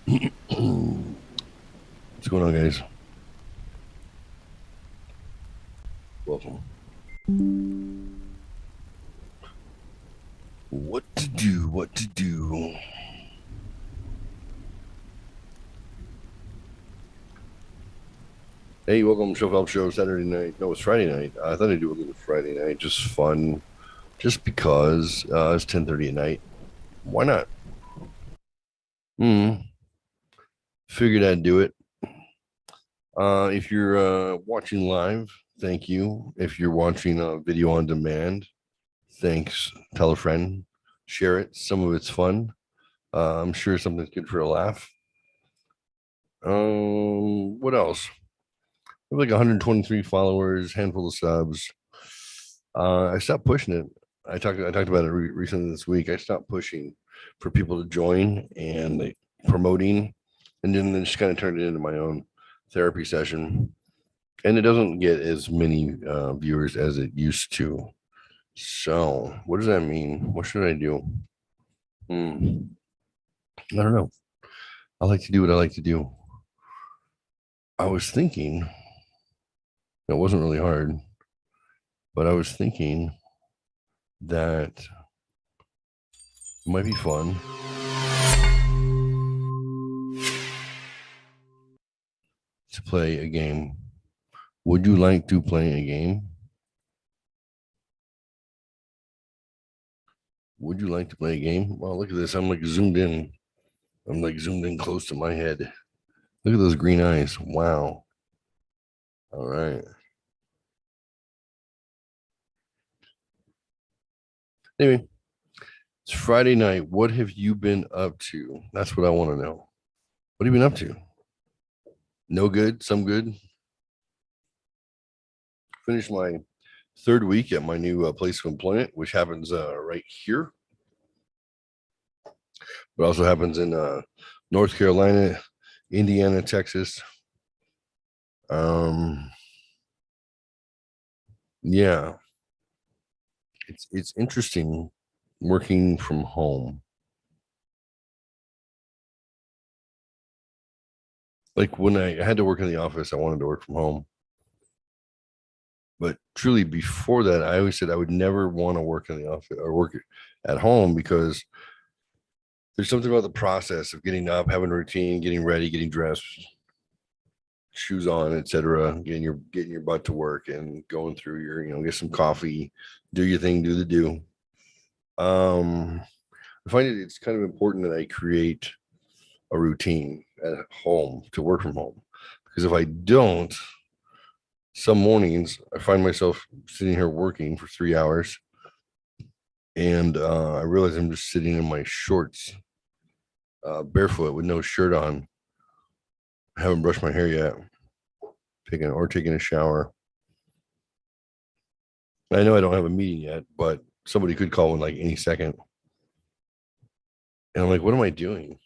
What's going on, guys? Welcome. What to do? What to do? Hey, welcome to Show Phelps Show Saturday night. No, it's Friday night. I thought I'd do a little Friday night, just fun, just because it's 10:30 at night. Why not? Figured I'd do it. If you're watching live, thank you. If you're watching video on demand, thanks. Tell a friend, share it. Some of it's fun. I'm sure something's good for a laugh. What else? I have like 123 followers, handful of subs. I stopped pushing it. I talked about it recently this week. I stopped pushing for people to join and promoting, and then just kind of turned it into my own therapy session. And it doesn't get as many viewers as it used to. So, what does that mean? What should I do? I don't know. I like to do what I like to do. I was thinking, it wasn't really hard, but I was thinking that it might be fun to play a game. Would you like to play a game? Would you like to play a game? Well, look at this. I'm like zoomed in. I'm like zoomed in close to my head. Look at those green eyes. Wow. All right. Anyway, it's Friday night. What have you been up to? That's what I want to know. What have you been up to? No good, some good. Finished my third week at my new place of employment, which happens right here, but also happens in North Carolina, Indiana, Texas. Um, yeah, it's interesting working from home. Like when I had to work in the office, I wanted to work from home. But truly, before that, I always said I would never want to work in the office or work at home because there's something about the process of getting up, having a routine, getting ready, getting dressed, shoes on, etc., getting your butt to work and going through your, get some coffee, do your thing, do the do. I find it's kind of important that I create a routine at home to work from home because if I don't, some mornings I find myself sitting here working for 3 hours and I realize I'm just sitting in my shorts, barefoot with no shirt on. I haven't brushed my hair yet, taking a shower. I know I don't have a meeting yet, but somebody could call in like any second. And I'm like, what am I doing?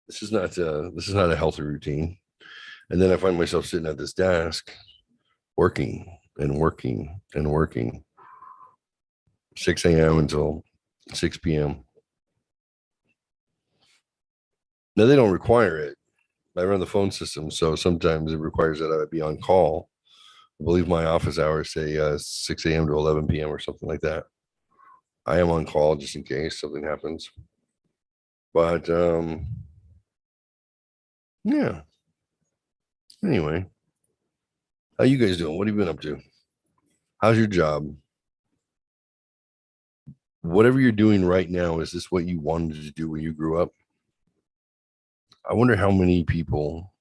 This is not a healthy routine. And then I find myself sitting at this desk working and working and working 6 a.m. until 6 p.m. Now they don't require it. I run the phone system, so sometimes it requires that I be on call. I believe my office hours say 6 a.m. to 11 p.m. or something like that. I am on call just in case something happens. But yeah. Anyway, how you guys doing? What have you been up to? How's your job? Whatever you're doing right now, is this what you wanted to do when you grew up? I wonder how many people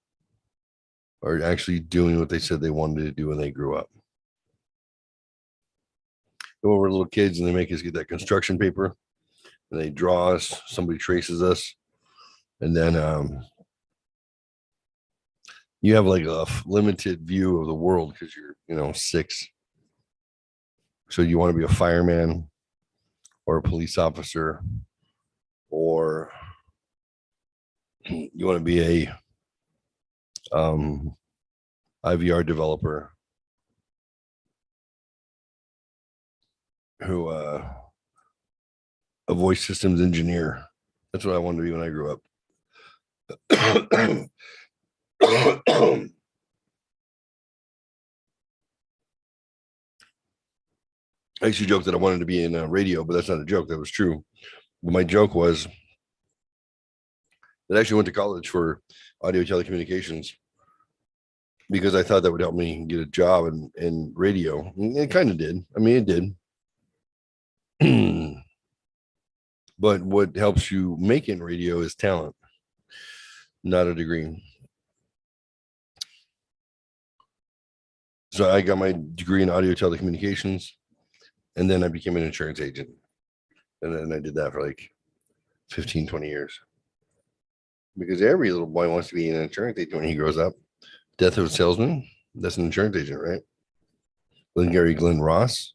are actually doing what they said they wanted to do when they grew up. Go over to little kids and they make us get that construction paper and they draw us, somebody traces us, and then you have like a limited view of the world because you're, 6. So you want to be a fireman or a police officer, or you want to be a IVR developer who a voice systems engineer. That's what I wanted to be when I grew up. I used to joke that I wanted to be in radio, but that's not a joke. That was true. But my joke was that I actually went to college for audio telecommunications because I thought that would help me get a job in radio. And it kind of did. I mean, it did. But what helps you make it in radio is talent, not a degree. So I got my degree in audio telecommunications, and then I became an insurance agent. And then I did that for like 15, 20 years. Because every little boy wants to be an insurance agent when he grows up. Death of a salesman, that's an insurance agent, right? Glenn Ross,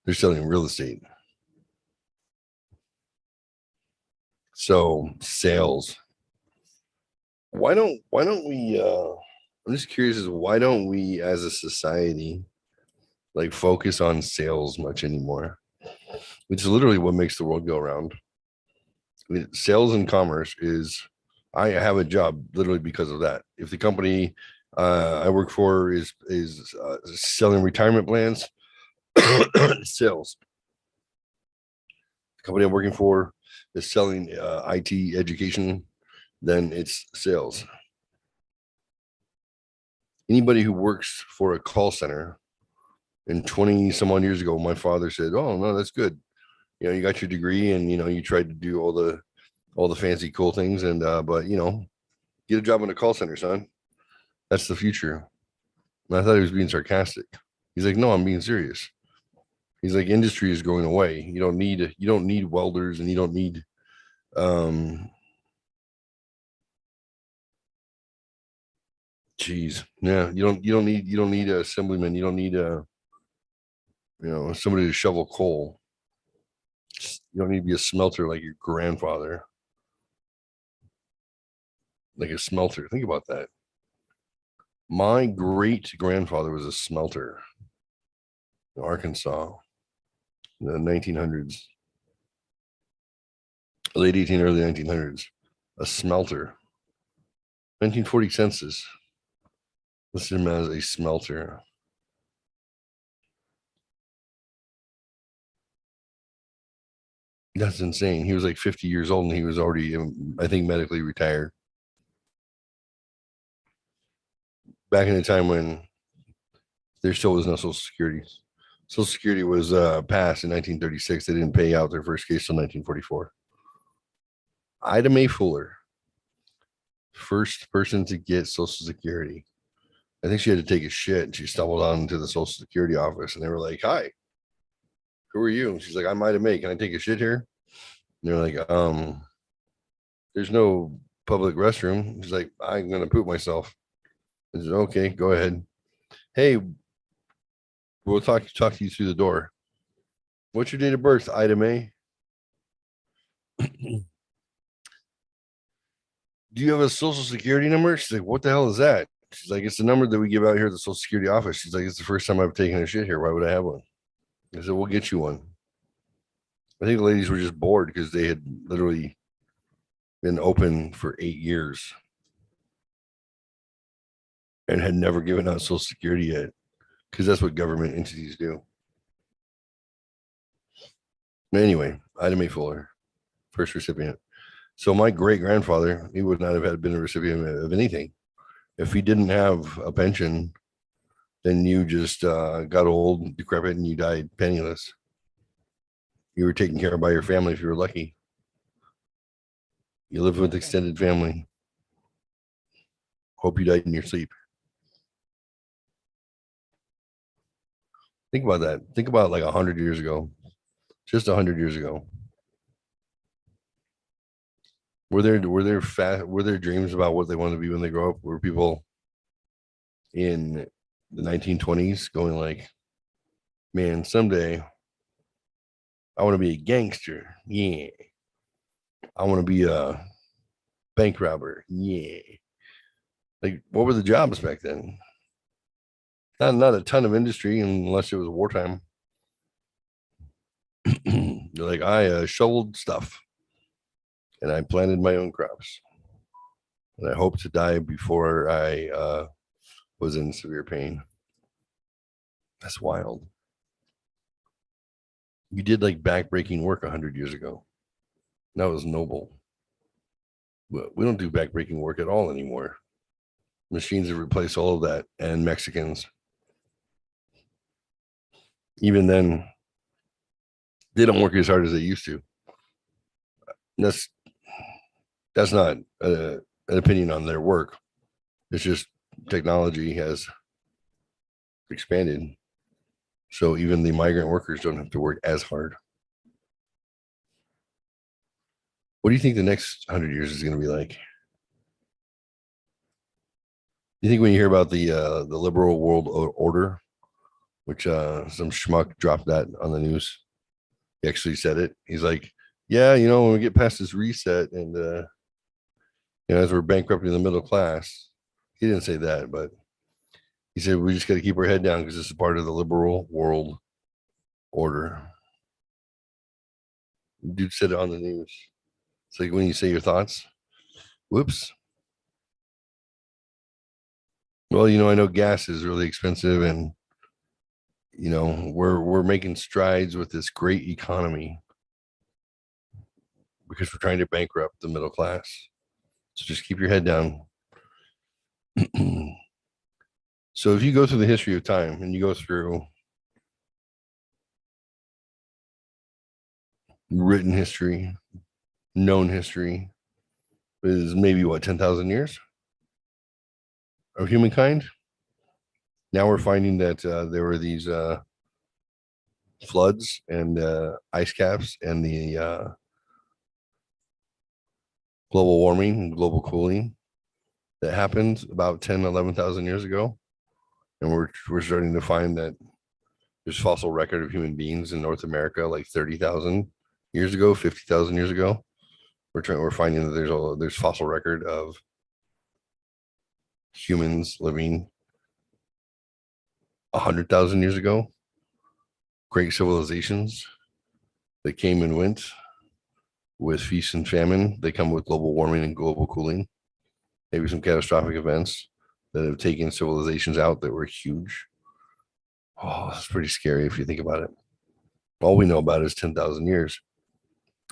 they're selling real estate. So sales. Why don't we I'm just curious as why don't we as a society like focus on sales much anymore? Which is literally what makes the world go around. I mean, sales and commerce is I have a job literally because of that. If the company I work for is selling retirement plans, sales. The company I'm working for is selling IT education, then it's sales. Anybody who works for a call center, and 20 some odd years ago, my father said, "Oh no, that's good. You know, you got your degree, and you know, you tried to do all the fancy cool things, and but you know, get a job in a call center, son. That's the future." And I thought he was being sarcastic. He's like, "No, I'm being serious." He's like, "Industry is going away. You don't need welders, and you don't need um geez, yeah, you don't need a assemblyman, you don't need a somebody to shovel coal. You don't need to be a smelter like your grandfather, like a smelter. Think about that. My great grandfather was a smelter in Arkansas in the 1900s, late 18, early 1900s. A smelter. 1940 census listed him as a smelter. That's insane. He was like 50 years old and he was already, I think, medically retired. Back in the time when there still was no Social Security. Social Security was passed in 1936. They didn't pay out their first case till 1944. Ida Mae Fuller, first person to get Social Security. I think she had to take a shit and she stumbled onto the Social Security office and they were like, "Hi, who are you?" And she's like, "I'm Ida Mae. Can I take a shit here?" And they're like, there's no public restroom." She's like, "I'm gonna poop myself." I said, "Okay, go ahead. Hey, we'll talk to you through the door. What's your date of birth, Ida Mae? Do you have a social security number?" She's like, "What the hell is that?" She's like, "It's the number that we give out here at the Social Security office." She's like, "It's the first time I've taken a shit here. Why would I have one?" I said, "We'll get you one." I think the ladies were just bored because they had literally been open for 8 years and had never given out Social Security yet because that's what government entities do. Anyway, Ida Mae Fuller, first recipient. So my great grandfather, he would not have had been a recipient of anything. If he didn't have a pension, then you just got old, decrepit, and you died penniless. You were taken care of by your family if you were lucky. You lived with extended family. Hope you died in your sleep. Think about that. Think about like 100 years ago, just 100 years ago. Were there dreams about what they wanted to be when they grow up? Were people in the 1920s going like, "Man, someday I want to be a gangster. Yeah. I want to be a bank robber. Yeah." Like, what were the jobs back then? Not a ton of industry unless it was wartime. They're like, "I shoveled stuff and I planted my own crops." And I hope to die before I was in severe pain. That's wild. You did like backbreaking work 100 years ago. That was noble. We don't do backbreaking work at all anymore. Machines have replaced all of that, and Mexicans. Even then, they don't work as hard as they used to. That's that's not an opinion on their work. It's just technology has expanded, so even the migrant workers don't have to work as hard. What do you think the next 100 years is going to be like? You think when you hear about the liberal world order, which some schmuck dropped that on the news, he actually said it. He's like, yeah, when we get past this reset and as we're bankrupting the middle class, he didn't say that, but he said we just got to keep our head down because this is part of the liberal world order. Dude said it on the news. It's like when you say your thoughts, whoops. Well, I know gas is really expensive, and we're making strides with this great economy because we're trying to bankrupt the middle class. So just keep your head down. So if you go through the history of time and you go through written history, known history, is maybe what 10,000 years of humankind. Now we're finding that there were these floods and ice caps and the global warming and global cooling that happened about 10, 11,000 years ago. And we're starting to find that there's fossil record of human beings in North America like 30,000 years ago, 50,000 years ago. We're finding that there's fossil record of humans living 100,000 years ago. Great civilizations that came and went with feast and famine. They come with global warming and global cooling. Maybe some catastrophic events that have taken civilizations out that were huge. Oh, that's pretty scary if you think about it. All we know about is 10,000 years.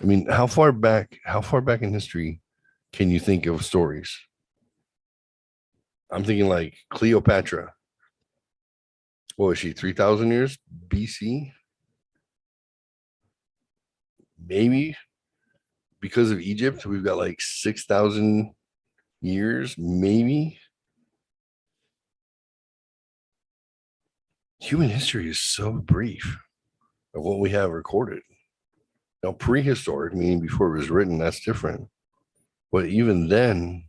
I mean, how far back in history can you think of stories? I'm thinking like Cleopatra. What was she, 3,000 years BC? Maybe because of Egypt, we've got like 6,000 years, maybe. Human history is so brief of what we have recorded. Now, prehistoric, meaning before it was written, that's different. But even then,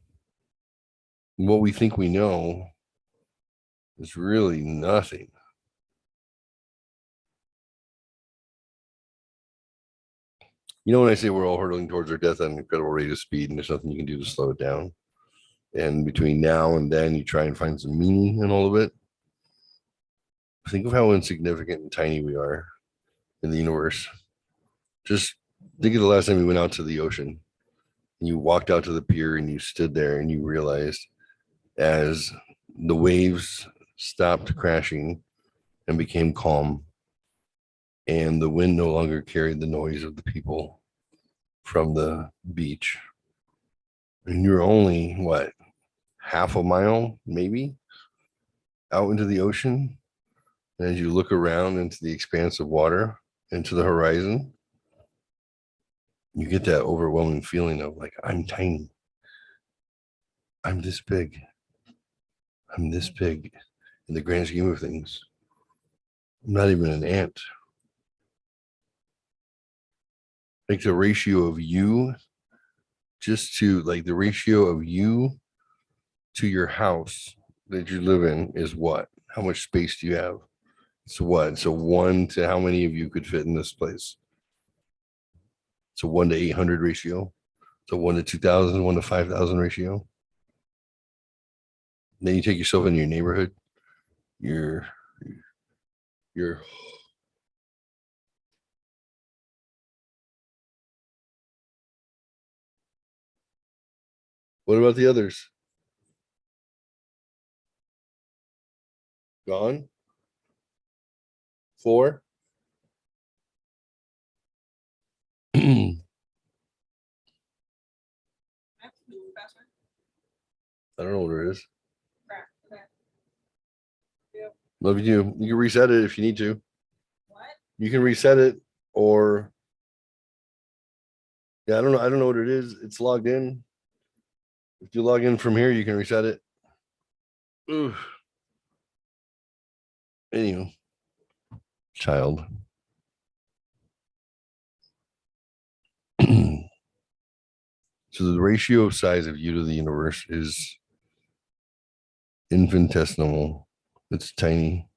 what we think we know is really nothing. When I say we're all hurtling towards our death at an incredible rate of speed, and there's nothing you can do to slow it down. And between now and then, you try and find some meaning in all of it. Think of how insignificant and tiny we are in the universe. Just think of the last time you went out to the ocean and you walked out to the pier and you stood there and you realized as the waves stopped crashing and became calm and the wind no longer carried the noise of the people from the beach. And you're only what, half a mile maybe out into the ocean. And as you look around into the expanse of water, into the horizon, you get that overwhelming feeling of like, I'm tiny. I'm this big. I'm this big in the grand scheme of things. I'm not even an ant. Like the ratio of you the ratio of you to your house that you live in is what? How much space do you have? So what? So one to how many of you could fit in this place? It's a 1 to 800 ratio. So 1 to 2,000, 1 to 5,000 ratio. Then you take yourself into your neighborhood, your your What about the others? Gone? Four? I don't know what it is. Love you. You can reset it if you need to. You can reset it, or yeah, I don't know. I don't know what it is. It's logged in. If you log in from here, you can reset it. Oof. Anyway, child. So the ratio of size of you to the universe is infinitesimal. It's tiny.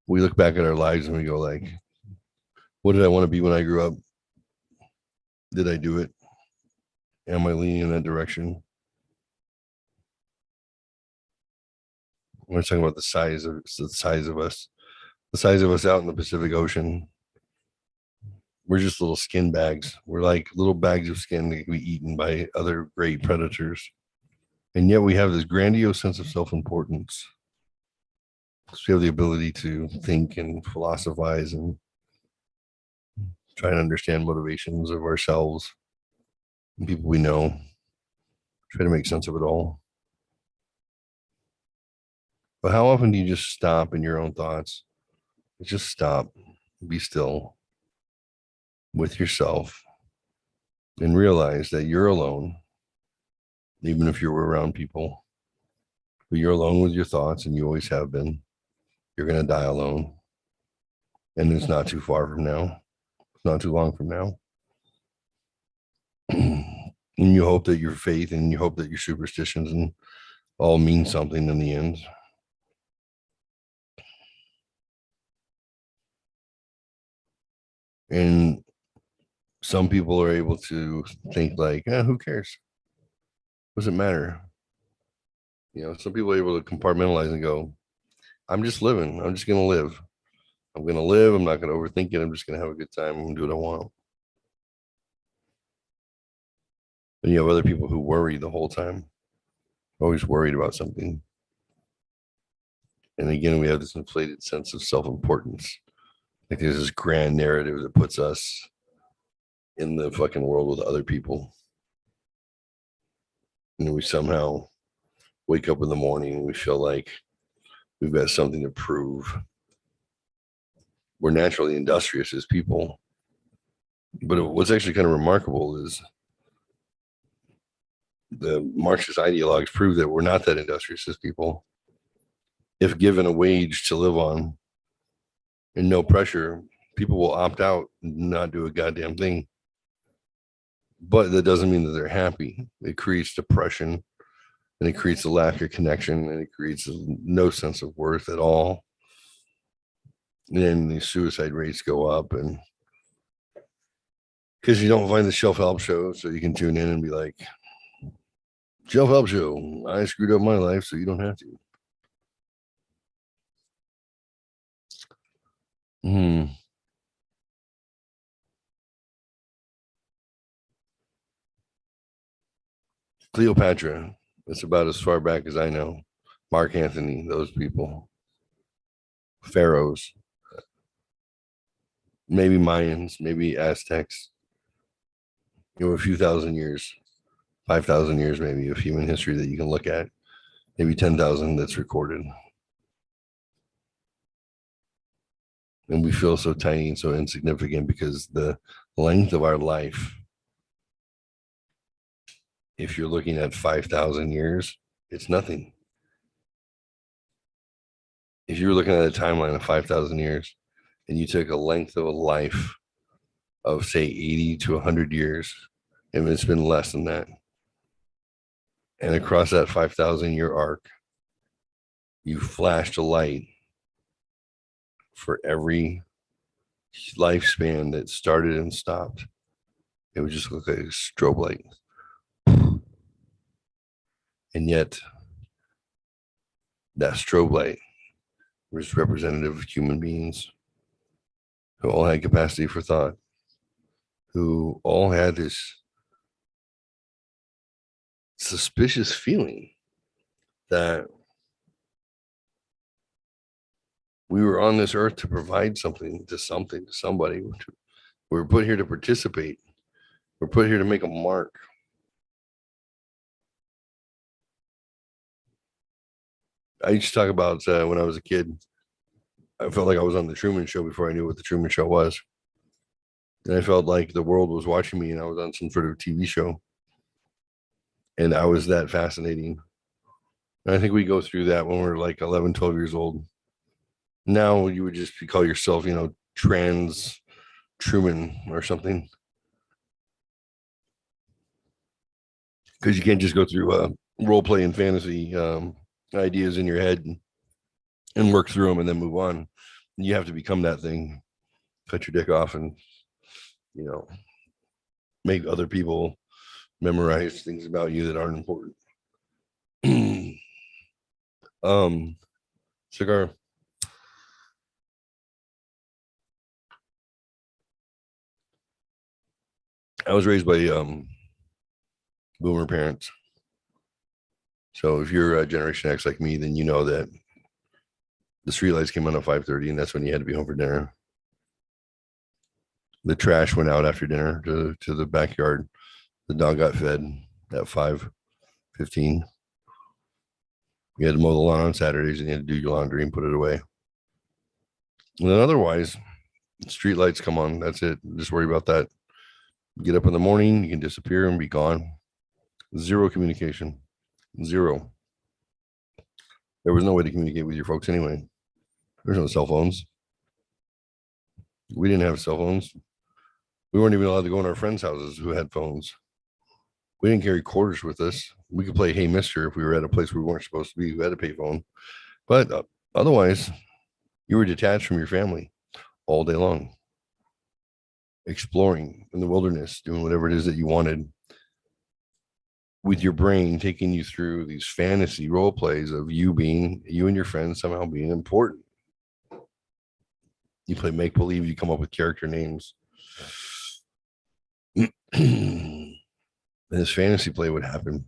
We look back at our lives and we go like, what did I want to be when I grew up? Did I do it? Am I leaning in that direction? We're talking about the size of us, the size of us out in the Pacific Ocean. We're just little skin bags. We're like little bags of skin that can be eaten by other great predators. And yet we have this grandiose sense of self-importance. So we have the ability to think and philosophize and try and understand motivations of ourselves and people we know, try to make sense of it all. But how often do you just stop in your own thoughts? Just stop, be still with yourself, and realize that you're alone, even if you're around people. But you're alone with your thoughts, and you always have been. You're going to die alone. And it's not too far from now. It's not too long from now. And you hope that your faith and you hope that your superstitions and all mean something in the end. And some people are able to think like, who cares? Does it matter? Some people are able to compartmentalize and go, I'm just living. I'm just going to live. I'm going to live. I'm not going to overthink it. I'm just going to have a good time. I'm going to do what I want. And you have other people who worry the whole time, always worried about something. And again, we have this inflated sense of self-importance. Like there's this grand narrative that puts us in the fucking world with other people. And we somehow wake up in the morning and we feel like we've got something to prove. We're naturally industrious as people. But what's actually kind of remarkable is the Marxist ideologues prove that we're not that industrious as people. If given a wage to live on and no pressure, people will opt out and not do a goddamn thing. But that doesn't mean that they're happy. It creates depression and it creates a lack of connection and it creates no sense of worth at all. And then the suicide rates go up, and because you don't find the self-help show, so you can tune in and be like, self-help show, I screwed up my life so you don't have to. Cleopatra, it's about as far back as I know. Mark Anthony, those people, pharaohs, maybe Mayans, maybe Aztecs. A few thousand years, 5,000 years maybe of human history that you can look at, maybe 10,000 that's recorded. And we feel so tiny and so insignificant because the length of our life, if you're looking at 5,000 years, it's nothing. If you were looking at a timeline of 5,000 years and you took a length of a life of, say, 80 to 100 years, and it's been less than that, and across that 5,000-year arc, you flashed a light for every lifespan that started and stopped, it would just look like a strobe light. And yet, that strobe light was representative of human beings who all had capacity for thought, who all had this suspicious feeling that we were on this earth to provide something to somebody. We're put here to participate. We're put here to make a mark. I used to talk about when I was a kid, I felt like I was on the Truman Show before I knew what the Truman Show was. And I felt like the world was watching me and I was on some sort of TV show. And I was that fascinating. And I think we go through that when we're like 11, 12 years old. Now you would just call yourself, trans Truman or something. Because you can't just go through role play and fantasy ideas in your head and work through them and then move on. You have to become that thing, cut your dick off and, make other people memorize things about you that aren't important. Cigar. I was raised by boomer parents. So if you're Generation X like me, then you know that the streetlights came on at 5:30, and that's when you had to be home for dinner. The trash went out after dinner to the backyard. The dog got fed at 5:15. You had to mow the lawn on Saturdays, and you had to do your laundry and put it away. And then otherwise, streetlights come on. That's it. Just worry about that. Get up in the morning, you can disappear and be gone. Zero communication. Zero. There was no way to communicate with your folks anyway. There's no cell phones. We didn't have cell phones. We weren't even allowed to go in our friends' houses who had phones. We didn't carry quarters with us. We could play Hey Mister if we were at a place we weren't supposed to be, who had a payphone. But otherwise, you were detached from your family all day long, exploring in the wilderness, doing whatever it is that you wanted, with your brain taking you through these fantasy role plays of you and your friends somehow being important. You play make believe, you come up with character names. And this fantasy play would happen.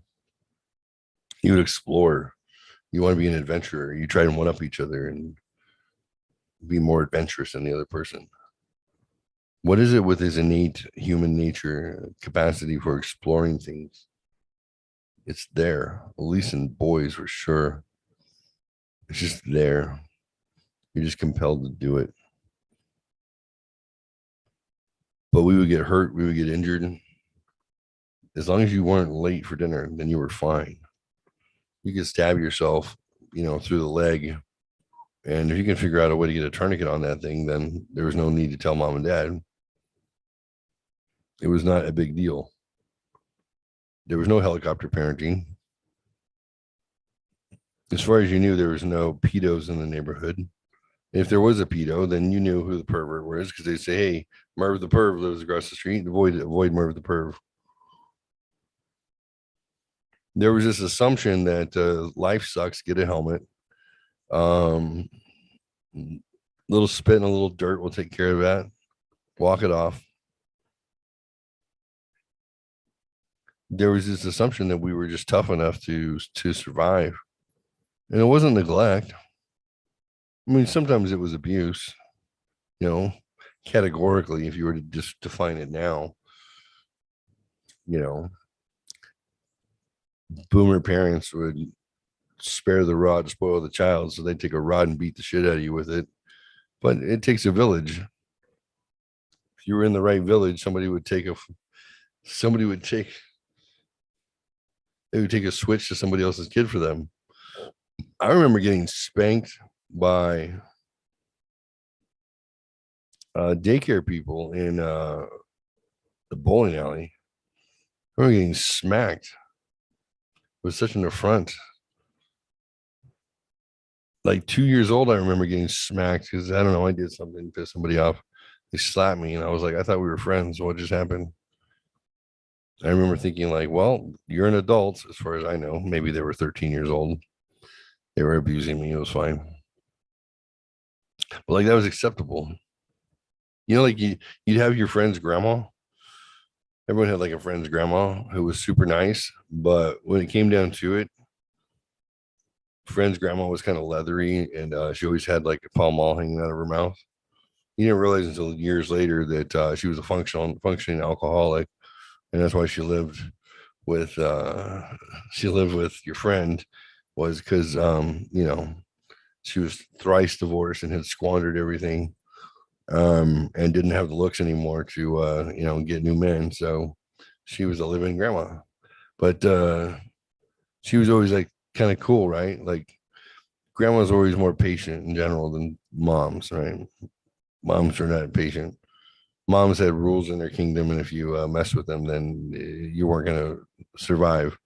You would explore. You want to be an adventurer. You try and one up each other and be more adventurous than the other person. What is it with his innate human nature capacity for exploring things? It's there, at least in boys for sure. It's just there. You're just compelled to do it. But we would get hurt. We would get injured. As long as you weren't late for dinner, then you were fine. You could stab yourself, through the leg. And if you can figure out a way to get a tourniquet on that thing, then there was no need to tell mom and dad. It was not a big deal. There was no helicopter parenting. As far as you knew, there was no pedos in the neighborhood. If there was a pedo, then you knew who the pervert was because they'd say, hey, Merv the perv lives across the street. Avoid Merv the perv. There was this assumption that life sucks, get a helmet. Little spit and a little dirt will take care of that. Walk it off. There was this assumption that we were just tough enough to survive. And it wasn't neglect. I mean, sometimes it was abuse, categorically, if you were to just define it now, boomer parents would spare the rod to spoil the child. So they'd take a rod and beat the shit out of you with it. But it takes a village. If you were in the right village, they would take a switch to somebody else's kid for them. I remember getting spanked by daycare people in the bowling alley. I remember getting smacked. It was such an affront. Like 2 years old, I remember getting smacked because I don't know, I did something to piss somebody off. They slapped me, and I was like, I thought we were friends. What just happened? I remember thinking, like, well, you're an adult, as far as I know. Maybe they were 13 years old. They were abusing me. It was fine. But like that was acceptable. Like you'd have your friend's grandma, everyone had like a friend's grandma who was super nice, but when it came down to it, friend's grandma was kind of leathery, and she always had like a Pall Mall hanging out of her mouth. You didn't realize until years later that she was a functioning alcoholic, and that's why with uh, she lived with your friend, was because she was thrice divorced and had squandered everything, and didn't have the looks anymore to get new men. So she was a living grandma, but she was always like kind of cool, right? Like grandma's always more patient in general than moms, right? Moms are not patient. Moms had rules in their kingdom, and if you mess with them, then you weren't gonna survive.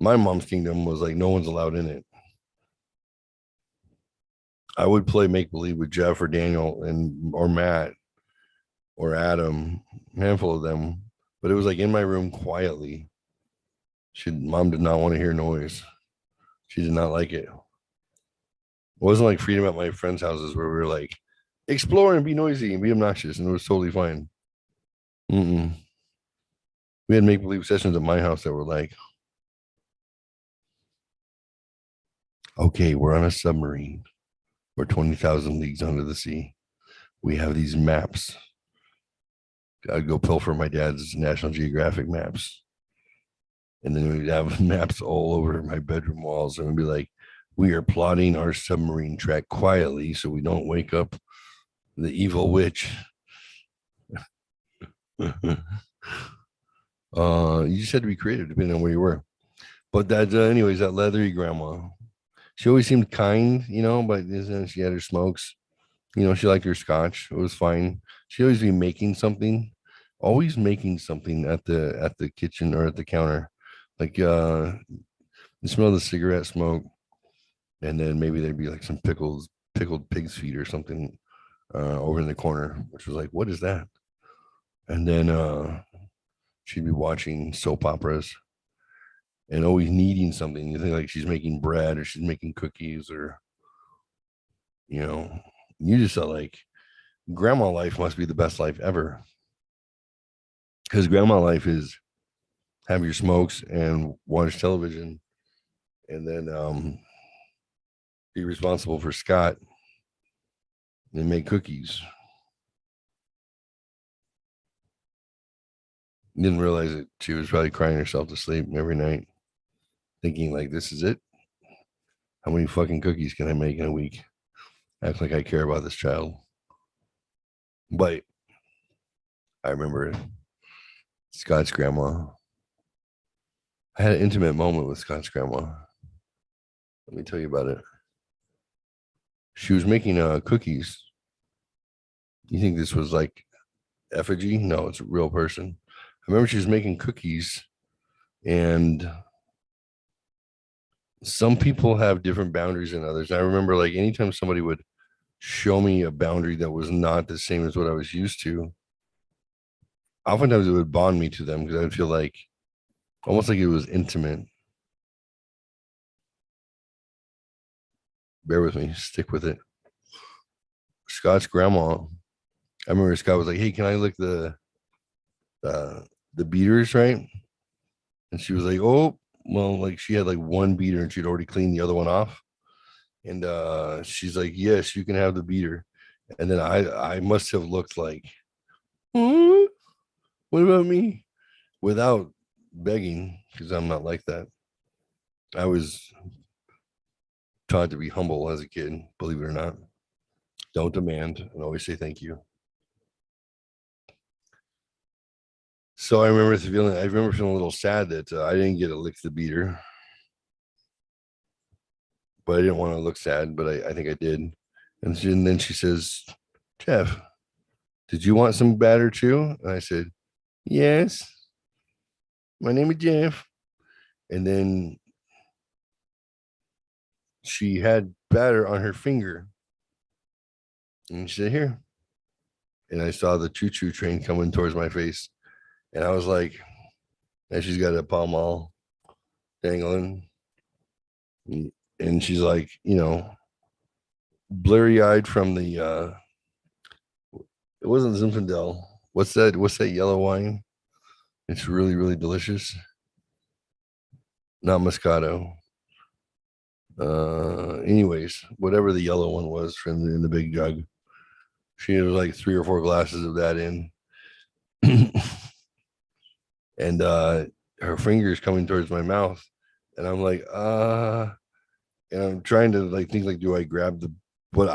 My mom's kingdom was like no one's allowed in it. I would play make believe with Jeff or Daniel and or Matt or Adam, a handful of them, but it was like in my room quietly. Mom did not want to hear noise. She did not like it. It wasn't like freedom at my friends' houses where we were like explore and be noisy and be obnoxious, and it was totally fine. Mm-mm. We had make believe sessions at my house that were like, okay, we're on a submarine. We're 20,000 leagues under the sea. We have these maps. I'd go pilfer my dad's National Geographic maps. And then we'd have maps all over my bedroom walls. And we'd be like, we are plotting our submarine track quietly so we don't wake up the evil witch. You just had to be creative depending on where you were. But that, anyways, that leathery grandma, she always seemed kind, but she had her smokes. She liked her scotch. It was fine. She always be making something, always making something at the kitchen or at the counter. Like you smell the cigarette smoke, and then maybe there'd be like some pickled pig's feet or something over in the corner, which was like, what is that? And then she'd be watching soap operas and always needing something. You think like she's making bread or she's making cookies or you know, you just felt like grandma life must be the best life ever. Because grandma life is have your smokes and watch television and then be responsible for Scott and make cookies. Didn't realize that she was probably crying herself to sleep every night, thinking like, "This is it. How many fucking cookies can I make in a week? Act like I care about this child." But I remember Scott's grandma. I had an intimate moment with Scott's grandma. Let me tell you about it. She was making cookies. You think this was like effigy? No, it's a real person. I remember she was making cookies, and some people have different boundaries than others. I remember like anytime somebody would show me a boundary that was not the same as what I was used to, oftentimes it would bond me to them because I would feel like almost like it was intimate. Bear with me, stick with it. Scott's grandma, I remember Scott was like, "Hey, can I lick uh, the beaters, right?" And she was like, "Oh, well, like she had like one beater and she'd already cleaned the other one off." And she's like, "Yes, you can have the beater." And then I must have looked like, "Hmm, what about me?" Without begging, because I'm not like that. I was taught to be humble as a kid, believe it or not. Don't demand and always say thank you. So I remember feeling a little sad that I didn't get to lick the beater, but I didn't want to look sad, but I think I did. And then she says, "Jeff, did you want some batter too?" And I said, "Yes, my name is Jeff." And then she had batter on her finger. And she said, "Here." And I saw the choo choo train coming towards my face. And I was like, and she's got a Pall Mall dangling. And she's like, blurry eyed from the, it wasn't Zinfandel. What's that? What's that yellow wine? It's really, really delicious. Not Moscato. Anyways, whatever the yellow one was from in the big jug, she had like 3 or 4 glasses of that in, and her fingers coming towards my mouth, and I'm like, and I'm trying to like think like, do I grab the what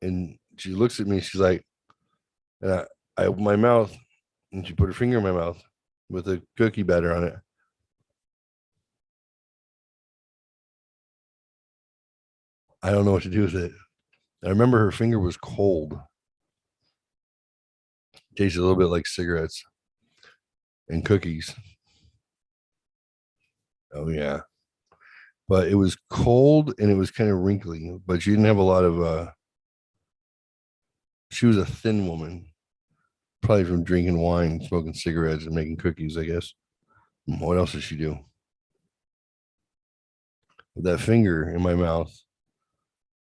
and she looks at me, she's like, and I open my mouth, and she put her finger in my mouth with a cookie batter on it. I don't know what to do with it. I remember her finger was cold. Tasted a little bit like cigarettes and cookies. Oh yeah. But it was cold and it was kind of wrinkly, but she didn't have a lot of she was a thin woman, probably from drinking wine, smoking cigarettes, and making cookies, I guess. What else did she do? That finger in my mouth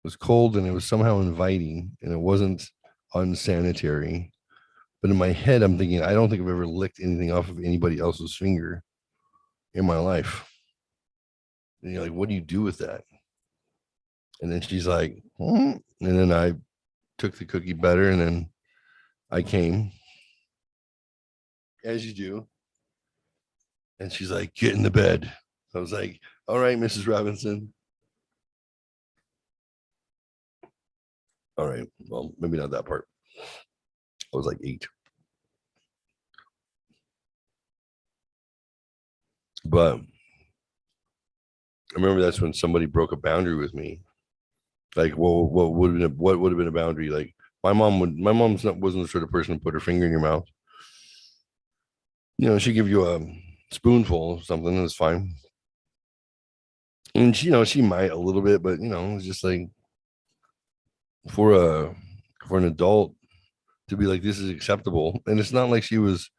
was cold and it was somehow inviting and it wasn't unsanitary. But in my head, I'm thinking, I don't think I've ever licked anything off of anybody else's finger in my life. And you're like, what do you do with that? And then she's like, and then I took the cookie better and then I came, as you do. And she's like, get in the bed. I was like, all right, Mrs. Robinson. All right. Well, maybe not that part. I was like 8. But I remember that's when somebody broke a boundary with me. Like, well, what would have been a boundary? Like my mom's not wasn't the sort of person to put her finger in your mouth. She give you a spoonful of something, that's fine. And she might a little bit, but it's just like for a for an adult to be like, this is acceptable. And it's not like she was,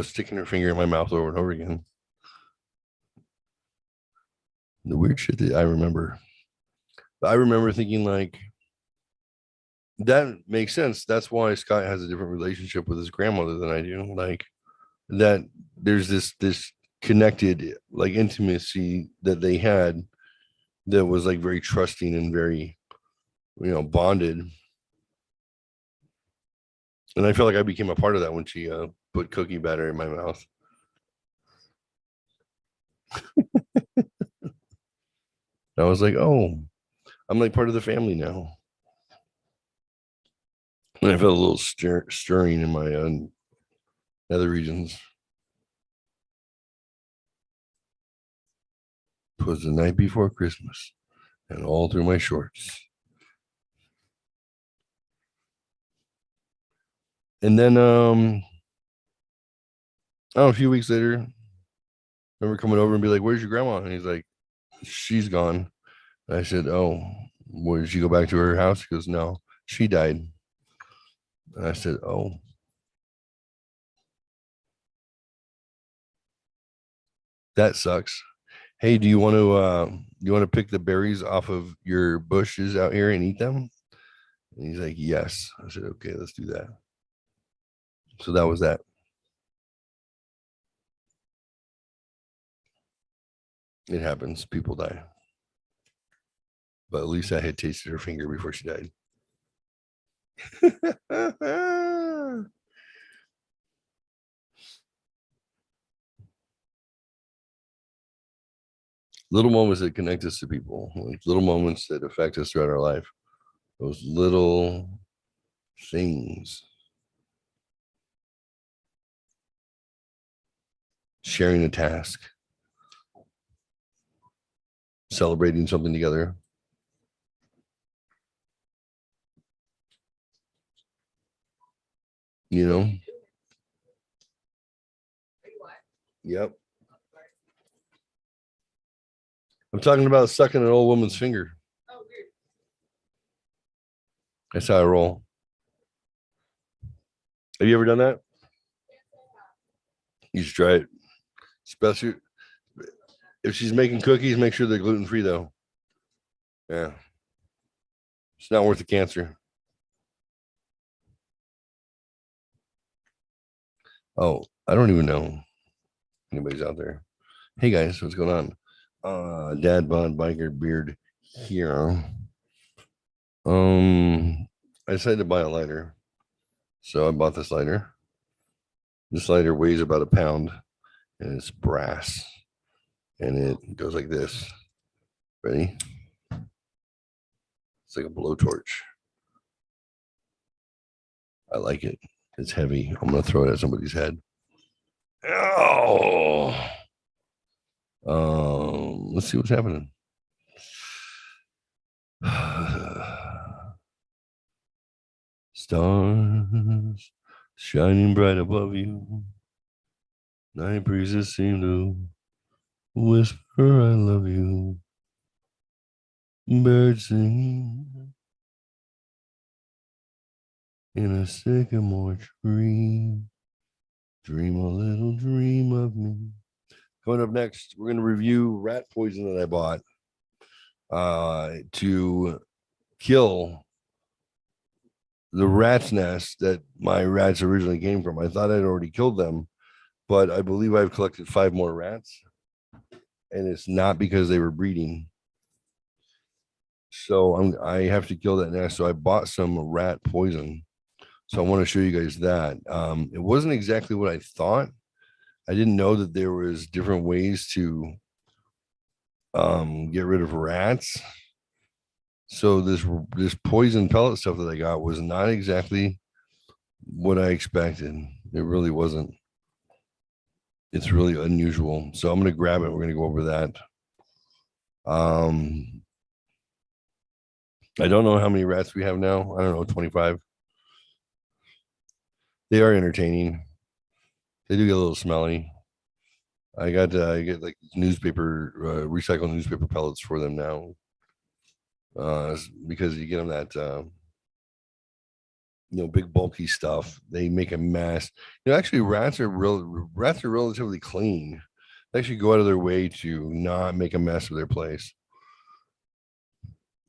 sticking her finger in my mouth over and over again. The weird shit that I remember thinking like, that makes sense. That's why Scott has a different relationship with his grandmother than I do. Like that there's this connected like intimacy that they had that was like very trusting and very, bonded. And I feel like I became a part of that when she put cookie batter in my mouth. I was like, oh, I'm like part of the family now. And I felt a little stirring in my nether regions. It was the night before Christmas, and all through my shorts. And then, a few weeks later, I remember coming over and be like, "Where's your grandma?" And he's like, "She's gone." And I said, "Oh, where did she go back to her house?" He goes, "No, she died." And I said, "Oh, that sucks. Hey, do you want to pick the berries off of your bushes out here and eat them?" And he's like, "Yes." I said, "Okay, let's do that." So that was that. It happens. People die. But at least I had tasted her finger before she died. Little moments that connect us to people, like little moments that affect us throughout our life. Those little things. Sharing a task, celebrating something together. You know? Yep. I'm talking about sucking an old woman's finger. That's how I roll. Have you ever done that? You should try it. Especially if she's making cookies, make sure they're gluten free though. Yeah. It's not worth the cancer. Oh, I don't even know anybody's out there. Hey guys, what's going on? Dad Bod Biker Beard here. I decided to buy a lighter, so I bought this lighter. This lighter weighs about a pound, and it's brass, and it goes like this. Ready? It's like a blowtorch. I like it. It's heavy. I'm gonna throw it at somebody's head. Oh. Let's see what's happening. Stars shining bright above you. Night breezes seem to whisper, I love you. Birds singing in a sycamore tree. Dream a little dream of me. Coming up next, we're going to review rat poison that I bought to kill the rat's nest that my rats originally came from. I thought I'd already killed them, but I believe I've collected 5 more rats, and it's not because they were breeding. So I have to kill that nest. So I bought some rat poison. So I want to show you guys that. It wasn't exactly what I thought. I didn't know that there was different ways to get rid of rats. So this poison pellet stuff that I got was not exactly what I expected. It really wasn't. It's really unusual. So I'm going to grab it. We're going to go over that. I don't know how many rats we have now. I don't know, 25. They are entertaining. They do get a little smelly. I get like newspaper, recycled newspaper pellets for them now. Because you get them that, big bulky stuff. They make a mess. Actually rats are relatively clean. They actually go out of their way to not make a mess of their place.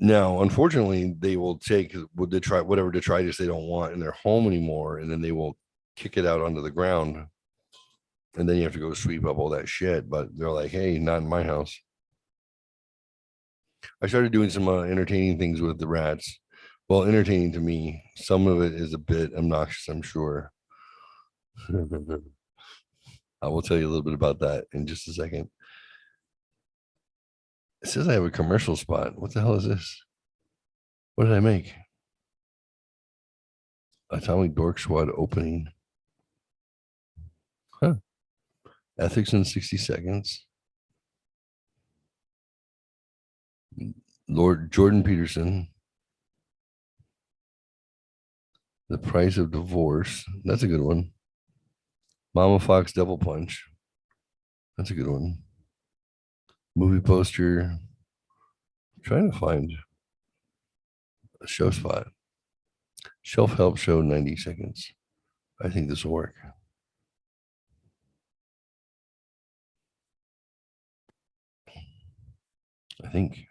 Now, unfortunately, they will take whatever detritus they don't want in their home anymore, and then they will kick it out onto the ground. And then you have to go sweep up all that shit. But they're like, hey, not in my house. I started doing some entertaining things with the rats. Well, entertaining to me. Some of it is a bit obnoxious, I'm sure. I will tell you a little bit about that in just a second. It says I have a commercial spot. What the hell is this? What did I make? Atomic Dork Squad opening. Huh. Ethics in 60 seconds. Lord Jordan Peterson. The Price of Divorce. That's a good one. Mama Fox Devil Punch. That's a good one. Movie poster. I'm trying to find a show spot. Shelf help show 90 seconds. I think this will work. I think.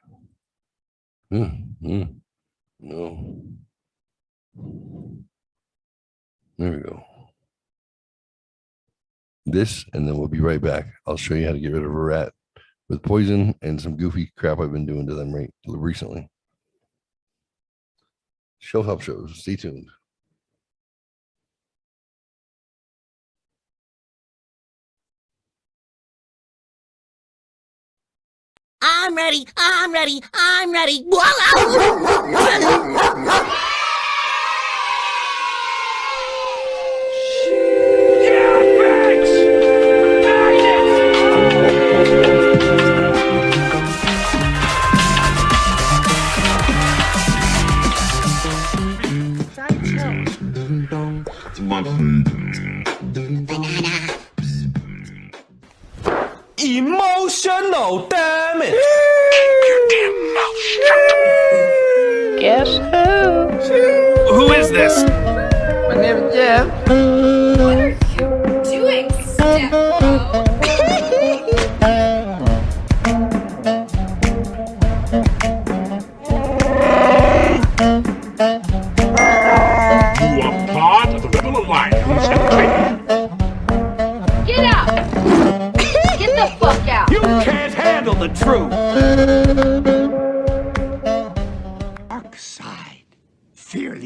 No. There we go. This, and then we'll be right back. I'll show you how to get rid of a rat with poison and some goofy crap I've been doing to them recently. Shelf help shows. Stay tuned. I'm ready. Emotional damage. Guess who? Who is this? My name is Jeff. What are you doing, Steph? You are part of the Rebel Alliance and training.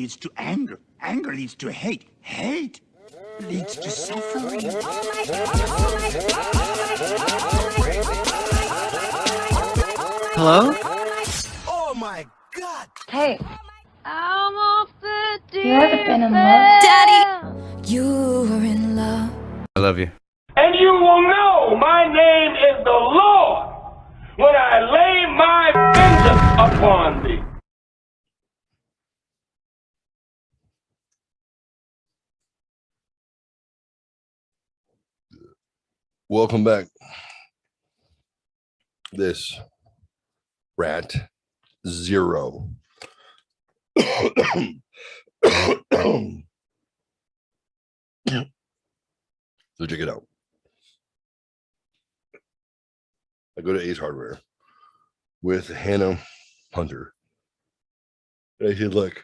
leads to anger. Anger leads to hate. Hate leads to suffering. Hello? Oh my God! Hey, I'm off the deep you ever been in love? Daddy, you were in love. I love you. And you will know my name is the Lord when I lay my vengeance upon thee. Welcome back. This rat zero. So check it out. I go to Ace Hardware with Hannah Hunter. And I said, look,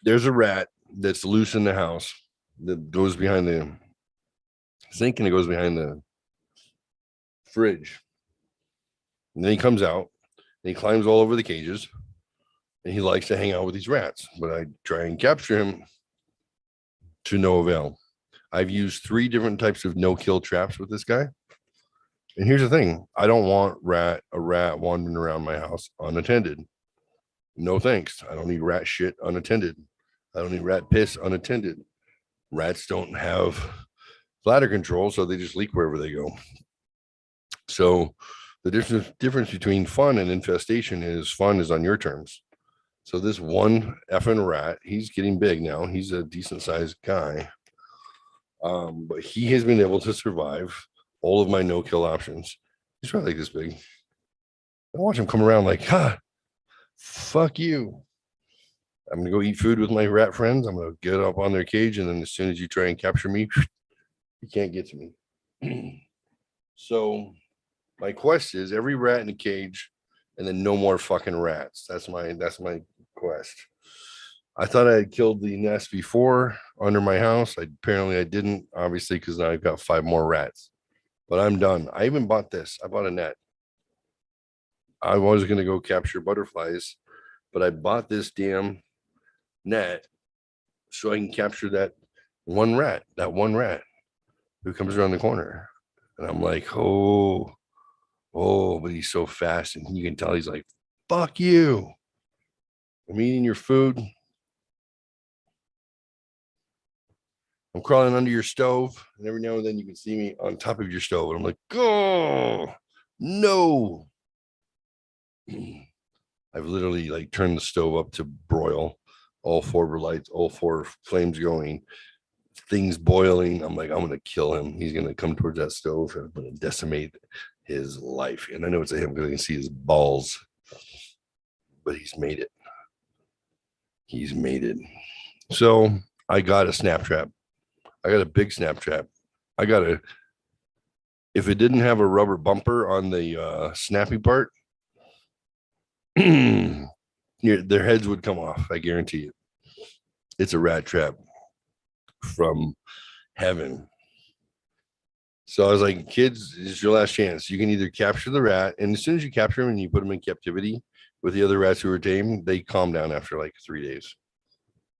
there's a rat that's loose in the house that goes behind the sink and it goes behind the fridge. And then he comes out and he climbs all over the cages and he likes to hang out with these rats. But I try and capture him to no avail. I've used 3 different types of no-kill traps with this guy. And here's the thing. I don't want a rat wandering around my house unattended. No thanks. I don't need rat shit unattended. I don't need rat piss unattended. Rats don't have bladder control, so they just leak wherever they go. So the difference between fun and infestation is fun is on your terms. So this one effing rat, he's getting big now. He's a decent sized guy. But he has been able to survive all of my no-kill options. He's probably like this big. I watch him come around like, fuck you. I'm gonna go eat food with my rat friends. I'm gonna get up on their cage, and then as soon as you try and capture me, you can't get to me. So my quest is every rat in a cage, and then no more fucking rats. That's my quest. I thought I had killed the nest before under my house. Apparently I didn't, obviously, because now I've got 5 more rats. But I'm done. I even bought this. I bought a net. I was going to go capture butterflies, but I bought this damn net so I can capture that one rat who comes around the corner. And I'm like, oh, but he's so fast. And you can tell he's like, fuck you. I'm eating your food. I'm crawling under your stove, and every now and then you can see me on top of your stove. And I'm like, oh, no. I've literally like turned the stove up to broil, all 4 lights, all 4 flames going, things boiling. I'm like, I'm going to kill him. He's going to come towards that stove and I'm going to decimate his life. And I know it's a him because I can see his balls, but he's made it. He's made it. So I got a snap trap. I got a big snap trap. If it didn't have a rubber bumper on the snappy part, their heads would come off. I guarantee it. It's a rat trap from heaven. So I was like, kids, this is your last chance. You can either capture the rat, and as soon as you capture him and you put him in captivity with the other rats who were tame, they calm down after like 3 days.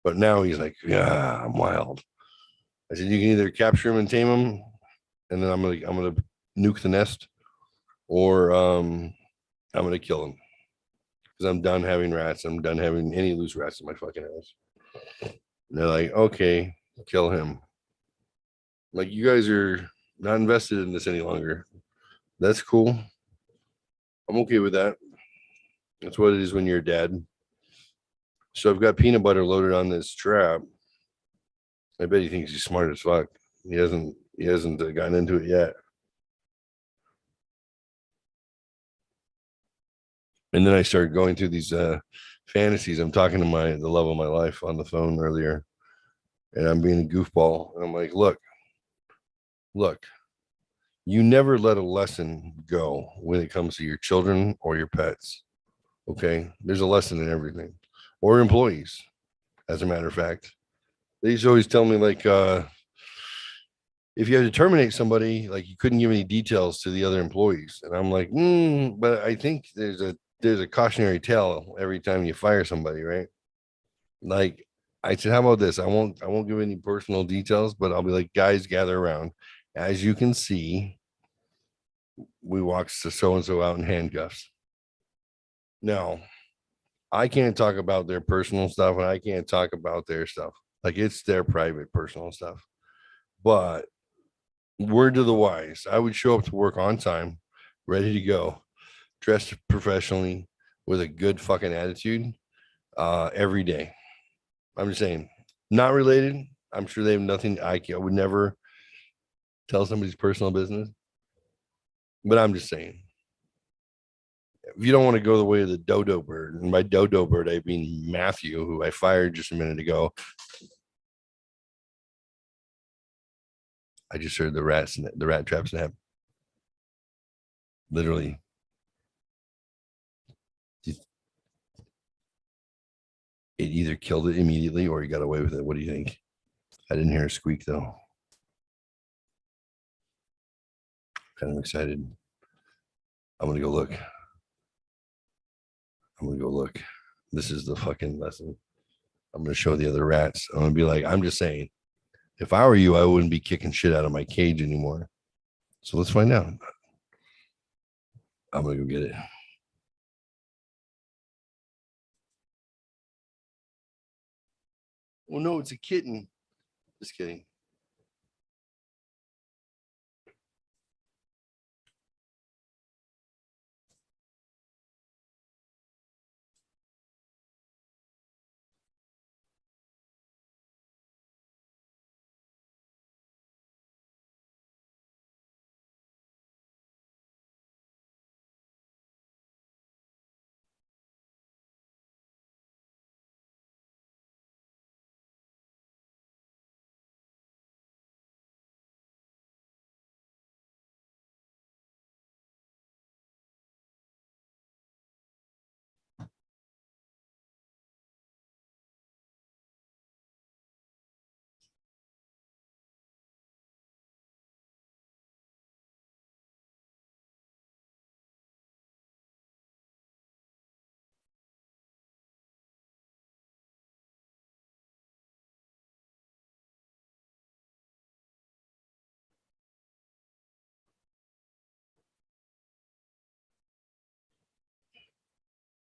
But now he's like, yeah, I'm wild. I said, you can either capture him and tame him, and then I'm gonna nuke the nest, or I'm gonna kill him because I'm done having rats. I'm done having any loose rats in my fucking house. And they're like, okay, kill him. Like, you guys are not invested in this any longer. That's cool. I'm okay with that. That's what it is when you're a dad. So I've got peanut butter loaded on this trap. I bet he thinks he's smart as fuck. He hasn't gotten into it yet. And then I started going through these fantasies. I'm talking to the love of my life on the phone earlier, and I'm being a goofball. And I'm like, look, you never let a lesson go when it comes to your children or your pets. Okay, there's a lesson in everything, or employees, as a matter of fact. They used to always tell me, like, if you had to terminate somebody, like, you couldn't give any details to the other employees. And I'm like, but I think there's a there's a cautionary tale every time you fire somebody, right? Like I said, how about this? I won't give any personal details, but I'll be like, guys, gather around. As you can see, we walked to so and so out in handcuffs. Now, I can't talk about their personal stuff and I can't talk about their stuff. Like it's their private personal stuff. But word to the wise, I would show up to work on time, ready to go, dressed professionally with a good fucking attitude every day. I'm just saying, not related. I'm sure they have nothing. I would never tell somebody's personal business, but I'm just saying, if you don't want to go the way of the dodo bird, and by dodo bird, I mean Matthew, who I fired just a minute ago. I just heard the rat trap snap. Literally. It either killed it immediately or he got away with it. What do you think? I didn't hear a squeak though. Kind of excited. I'm gonna go look. This is the fucking lesson. I'm gonna show the other rats. I'm gonna be like, I'm just saying, if I were you, I wouldn't be kicking shit out of my cage anymore. So let's find out. I'm gonna go get it. Well, no, it's a kitten. Just kidding.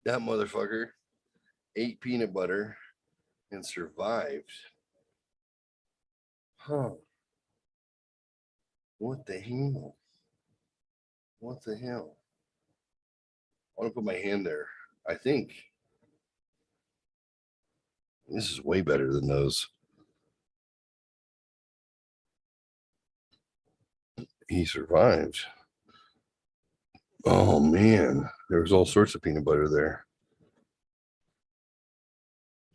That motherfucker ate peanut butter and survived. Huh. What the hell? What the hell? I want to put my hand there. I think this is way better than those. He survived. Oh man, there was all sorts of peanut butter there.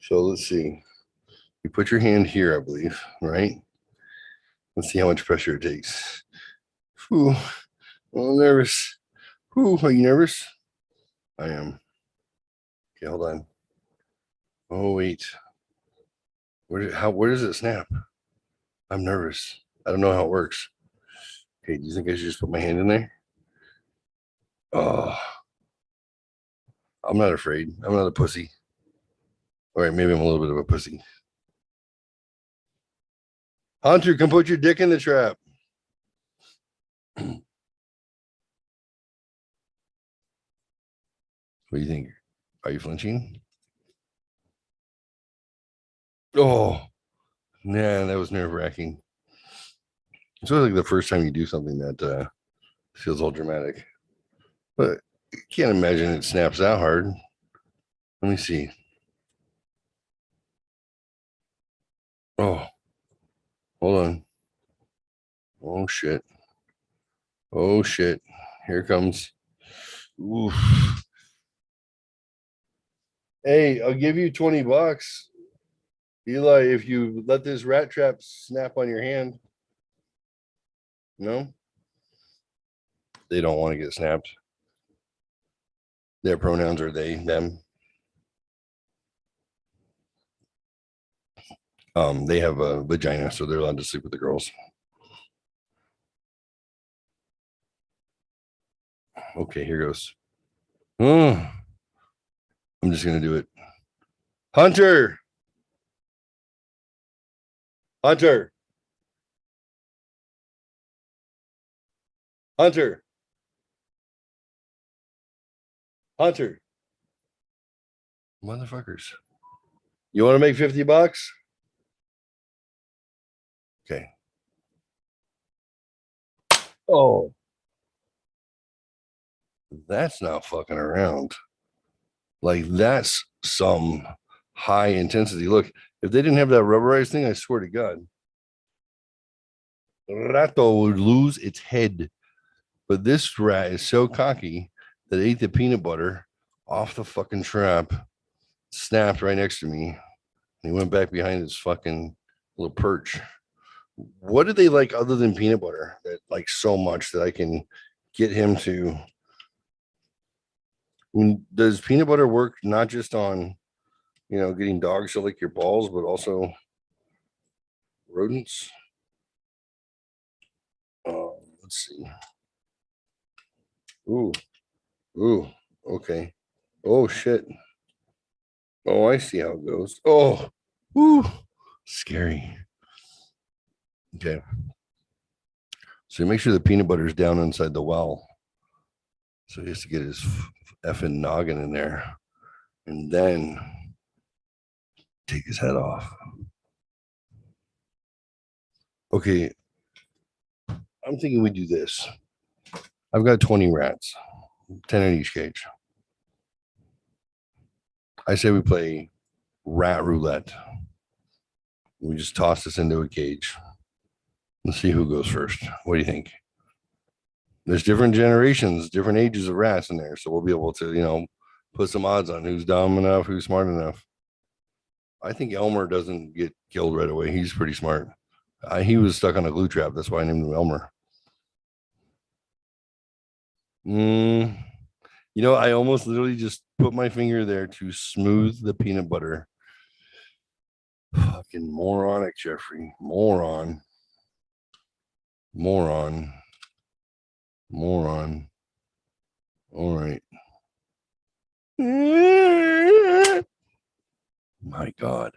So let's see. You put your hand here, I believe, right? Let's see how much pressure it takes. Whew, I'm nervous. Whew, are you nervous? I am. Okay, hold on. Oh wait. Where does it snap? I'm nervous. I don't know how it works. Okay, do you think I should just put my hand in there? Oh, I'm not afraid. I'm not a pussy. All right, maybe I'm a little bit of a pussy. Hunter, come put your dick in the trap. What do you think? Are you flinching? Oh, man, that was nerve-wracking. It's always like the first time you do something that feels all dramatic. But I can't imagine it snaps that hard. Let me see. Oh, hold on. Oh, shit. Oh, shit. Here it comes. Oof. Hey, I'll give you $20, Eli, if you let this rat trap snap on your hand. No? They don't want to get snapped. Their pronouns are they, them. They have a vagina, so they're allowed to sleep with the girls. Okay, here goes. I'm just gonna do it. Hunter. Hunter. Hunter. Hunter. Motherfuckers. You want to make $50? Okay. Oh. That's not fucking around. Like that's some high intensity. Look, if they didn't have that rubberized thing, I swear to God, Rato would lose its head. But this rat is so cocky that it ate the peanut butter off the fucking trap, snapped right next to me, and he went back behind his fucking little perch. What do they like other than peanut butter that like so much that I can get him to? I mean, does peanut butter work not just on, getting dogs to lick your balls, but also rodents? Let's see. Ooh, okay. Oh shit. Oh, I see how it goes. Oh, woo, scary. Okay. So make sure the peanut butter is down inside the well. So he has to get his effing noggin in there and then take his head off. Okay. I'm thinking we do this. I've got 20 rats, 10 in each cage. I say we play rat roulette. We just toss this into a cage and see who goes first. What do you think? There's different generations, different ages of rats in there. So we'll be able to, put some odds on who's dumb enough, who's smart enough. I think Elmer doesn't get killed right away. He's pretty smart. He was stuck on a glue trap. That's why I named him Elmer. I almost literally just put my finger there to smooth the peanut butter. Fucking moronic, Jeffrey. Moron. All right. My God.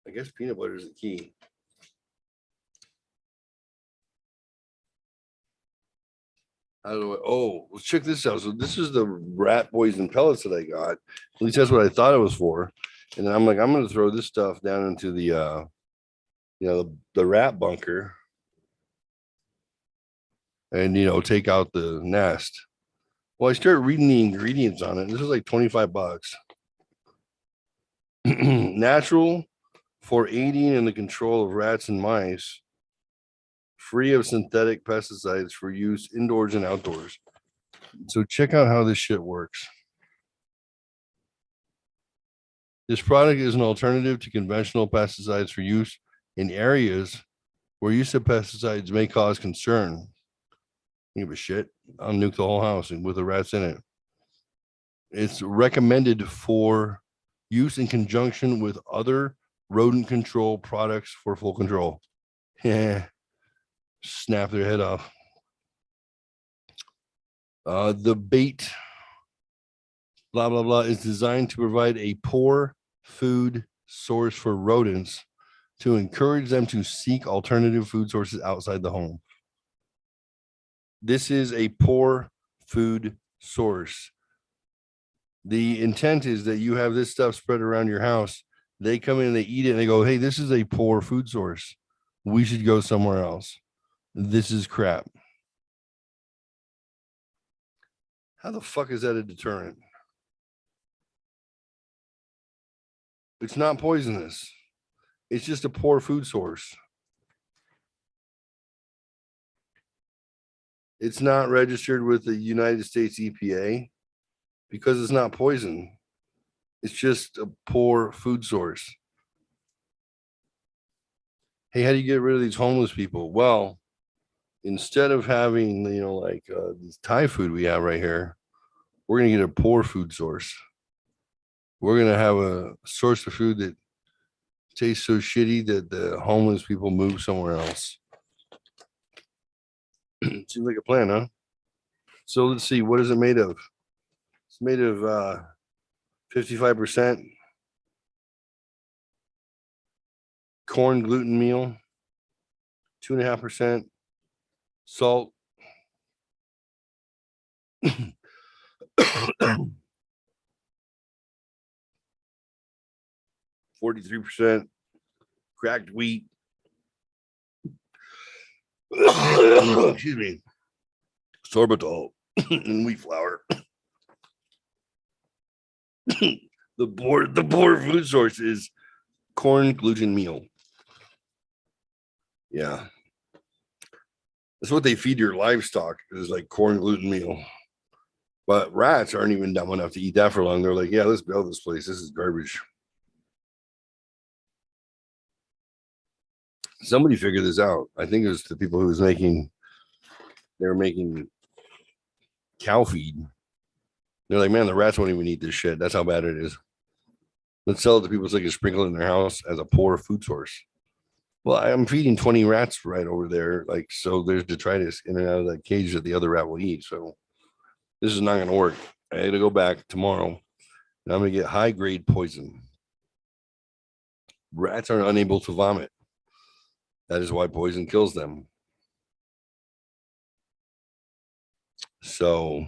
I guess peanut butter is the key. How do I? Oh, let's check this out. So this is the rat poison pellets that I got. At least that's what I thought it was for. And then I'm like, I'm going to throw this stuff down into the, the rat bunker, and take out the nest. Well, I started reading the ingredients on it. This is like $25. Natural for aiding in the control of rats and mice, free of synthetic pesticides for use indoors and outdoors. So check out how this shit works. This product is an alternative to conventional pesticides for use in areas where use of pesticides may cause concern. Give a shit. I'll nuke the whole house with the rats in it. It's recommended for use in conjunction with other rodent control products for full control. Yeah. Snap their head off. The bait, blah, blah, blah, is designed to provide a poor food source for rodents to encourage them to seek alternative food sources outside the home. This is a poor food source. The intent is that you have this stuff spread around your house. They come in, they eat it, and they go, hey, this is a poor food source. We should go somewhere else. This is crap. How the fuck is that a deterrent? It's not poisonous. It's just a poor food source. It's not registered with the United States EPA because it's not poison. It's just a poor food source. Hey, how do you get rid of these homeless people? Well, instead of having, this Thai food we have right here, we're going to get a poor food source. We're going to have a source of food that tastes so shitty that the homeless people move somewhere else. Seems like a plan, huh? So let's see, what is it made of? It's made of 55% corn gluten meal, 2.5% salt, 43% cracked wheat. Excuse me, sorbitol and wheat flour. The poor food source is corn gluten meal. Yeah, that's what they feed your livestock, is like corn gluten meal. But rats aren't even dumb enough to eat that for long. They're like, yeah, let's build this place. This is garbage. Somebody figured this out. I think it was the people who was making, they were making cow feed. They're like, man, the rats won't even eat this shit. That's how bad it is. Let's sell it to people so they can sprinkle it in their house as a poor food source. Well, I'm feeding 20 rats right over there. Like, so there's detritus in and out of that cage that the other rat will eat. So this is not going to work. I got to go back tomorrow and I'm going to get high grade poison. Rats are unable to vomit. That is why poison kills them. So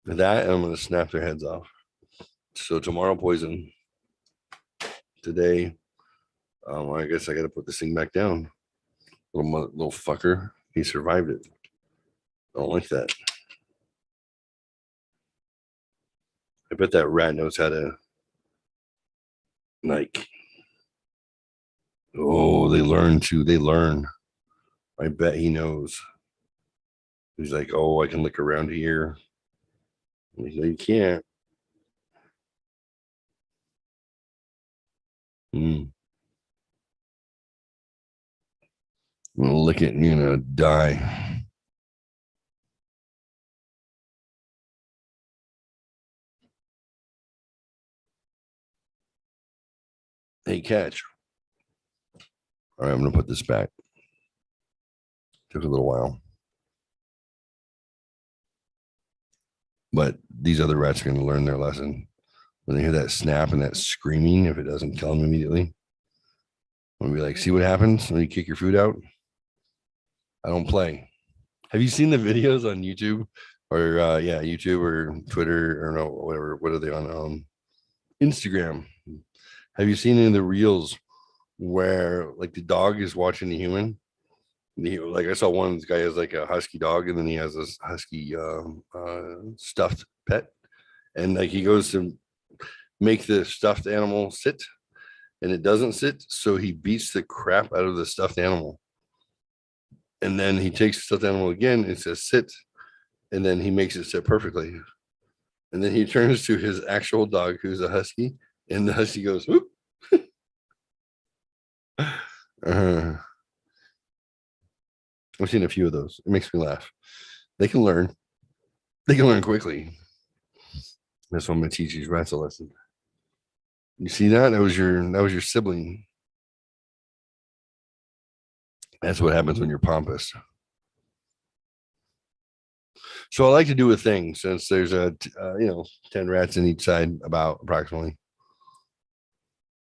that, I'm going to snap their heads off. So tomorrow poison. Today, I guess I got to put this thing back down. Little fucker. He survived it. I don't like that. I bet that rat knows how to, like, oh, they learn too. They learn. I bet he knows. He's like, oh, I can look around here. I'm like, no, you can't. I'm gonna lick it and you're gonna die. Hey, catch. All right, I'm gonna put this back. Took a little while. But these other rats are gonna learn their lesson. When they hear that snap and that screaming, if it doesn't kill them immediately, I'm gonna be like, see what happens when you kick your food out? I don't play. Have you seen the videos on YouTube or YouTube or Twitter or no, whatever? What are they on? Instagram. Have you seen any of the reels where like the dog is watching the human? Like I saw one, this guy has like a husky dog, and then he has this husky stuffed pet, and like he goes to make the stuffed animal sit, and it doesn't sit, so he beats the crap out of the stuffed animal. And then he takes the stuffed animal again and says sit, and then he makes it sit perfectly. And then he turns to his actual dog, who's a husky, and the husky goes, whoop. I've seen a few of those. It makes me laugh. They can learn. They can learn quickly. That's why I'm gonna teach these rats a lesson. You see that? That was your sibling. That's what happens when you're pompous. So I like to do a thing, since there's 10 rats in each side, about approximately.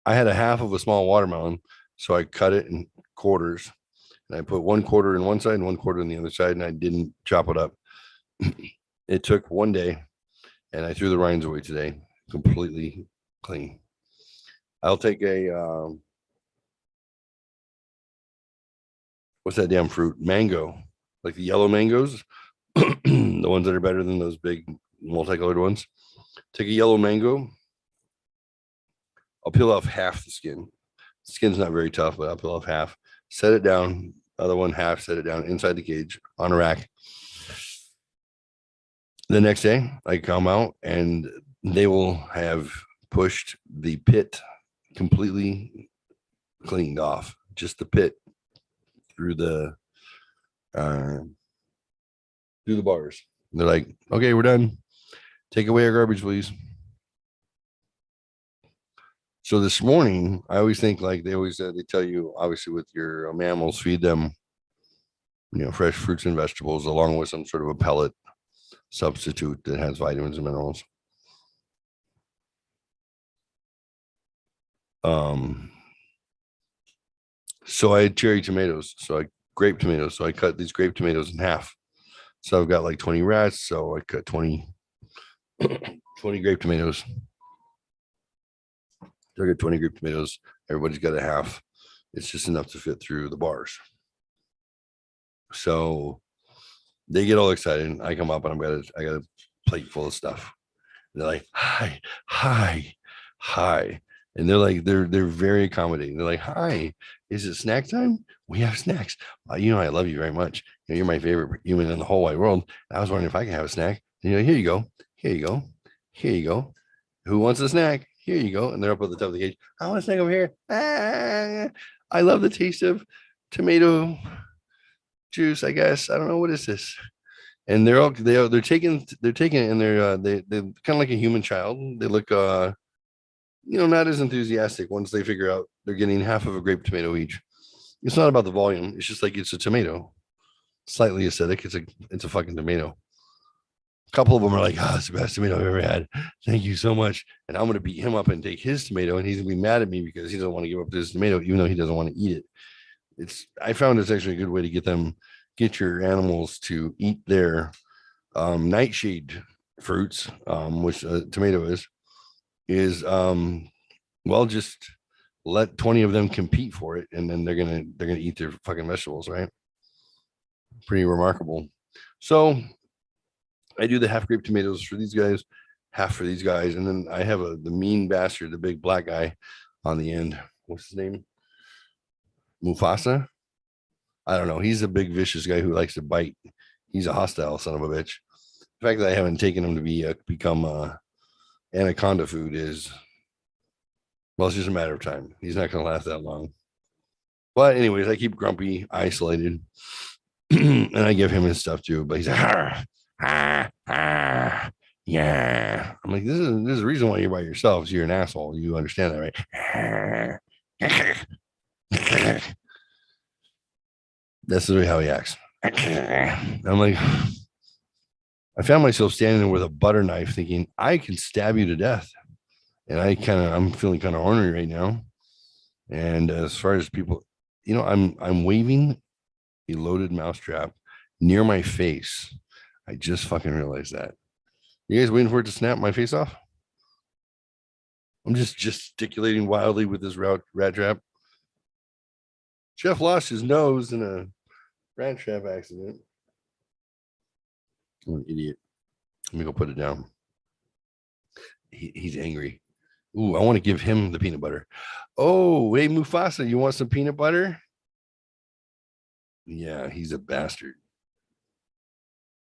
I had a half of a small watermelon, so I cut it in quarters, and I put 1/4 in one side and 1/4 in the other side, and I didn't chop it up. It took one day, and I threw the rinds away today, completely clean. I'll take a what's that damn fruit? Mango, like the yellow mangoes, the ones that are better than those big multicolored ones. Take a yellow mango. I'll peel off half the skin. The skin's not very tough, but I'll peel off half. Set it down. Other one half. Set it down inside the cage on a rack. The next day, I come out and they will have pushed the pit completely cleaned off. Just the pit through the bars. They're like, okay, we're done. Take away our garbage, please. So this morning, I always think like they always they tell you obviously with your mammals feed them fresh fruits and vegetables along with some sort of a pellet substitute that has vitamins and minerals. So I had cherry tomatoes, grape tomatoes. So I cut these grape tomatoes in half. So I've got like 20 rats. So I cut 20 grape tomatoes. So I got 20 grape tomatoes. Everybody's got a half. It's just enough to fit through the bars. So they get all excited. I come up and I got a plate full of stuff. They're like, hi, hi, hi. And they're very accommodating. They're like, hi, is it snack time? We have snacks. I love you very much. You're my favorite human in the whole wide world. I was wondering if I could have a snack. And here you go. Here you go. Here you go. Who wants a snack? Here you go. And they're up at the top of the cage. I want a snack over here. I love the taste of tomato juice, I guess. I don't know. What is this? And they're taking it and they're kind of like a human child. They look not as enthusiastic once they figure out they're getting half of a grape tomato each. It's not about the volume. It's just like it's a tomato, slightly acidic. It's a fucking tomato. A couple of them are like, it's the best tomato I've ever had. Thank you so much. And I'm going to beat him up and take his tomato. And he's going to be mad at me because he doesn't want to give up his tomato, even though he doesn't want to eat it. I found it's actually a good way to get your animals to eat their nightshade fruits, which a tomato is just let 20 of them compete for it, and then they're gonna eat their fucking vegetables, right? Pretty remarkable. So I do the half grape tomatoes for these guys, half for these guys, and then I have the mean bastard, the big black guy on the end. What's his name? Mufasa. I don't know. He's a big vicious guy who likes to bite. He's a hostile son of a bitch. The fact that I haven't taken him to become anaconda food is, well, it's just a matter of time. He's not going to last that long. But anyways, I keep Grumpy isolated, and I give him his stuff too. But he's like, yeah. I'm like, this is the reason why you're by yourself. So you're an asshole. You understand that, right? That's literally how he acts. I'm like, I found myself standing there with a butter knife thinking, I can stab you to death. And I'm feeling kind of ornery right now. And as far as people, I'm waving a loaded mousetrap near my face. I just fucking realized that. You guys waiting for it to snap my face off? I'm just gesticulating wildly with this rat trap. Jeff lost his nose in a rat trap accident. I'm an idiot. Let me go put it down. He's angry. Ooh, I want to give him the peanut butter. Oh, hey, Mufasa, you want some peanut butter? Yeah, he's a bastard.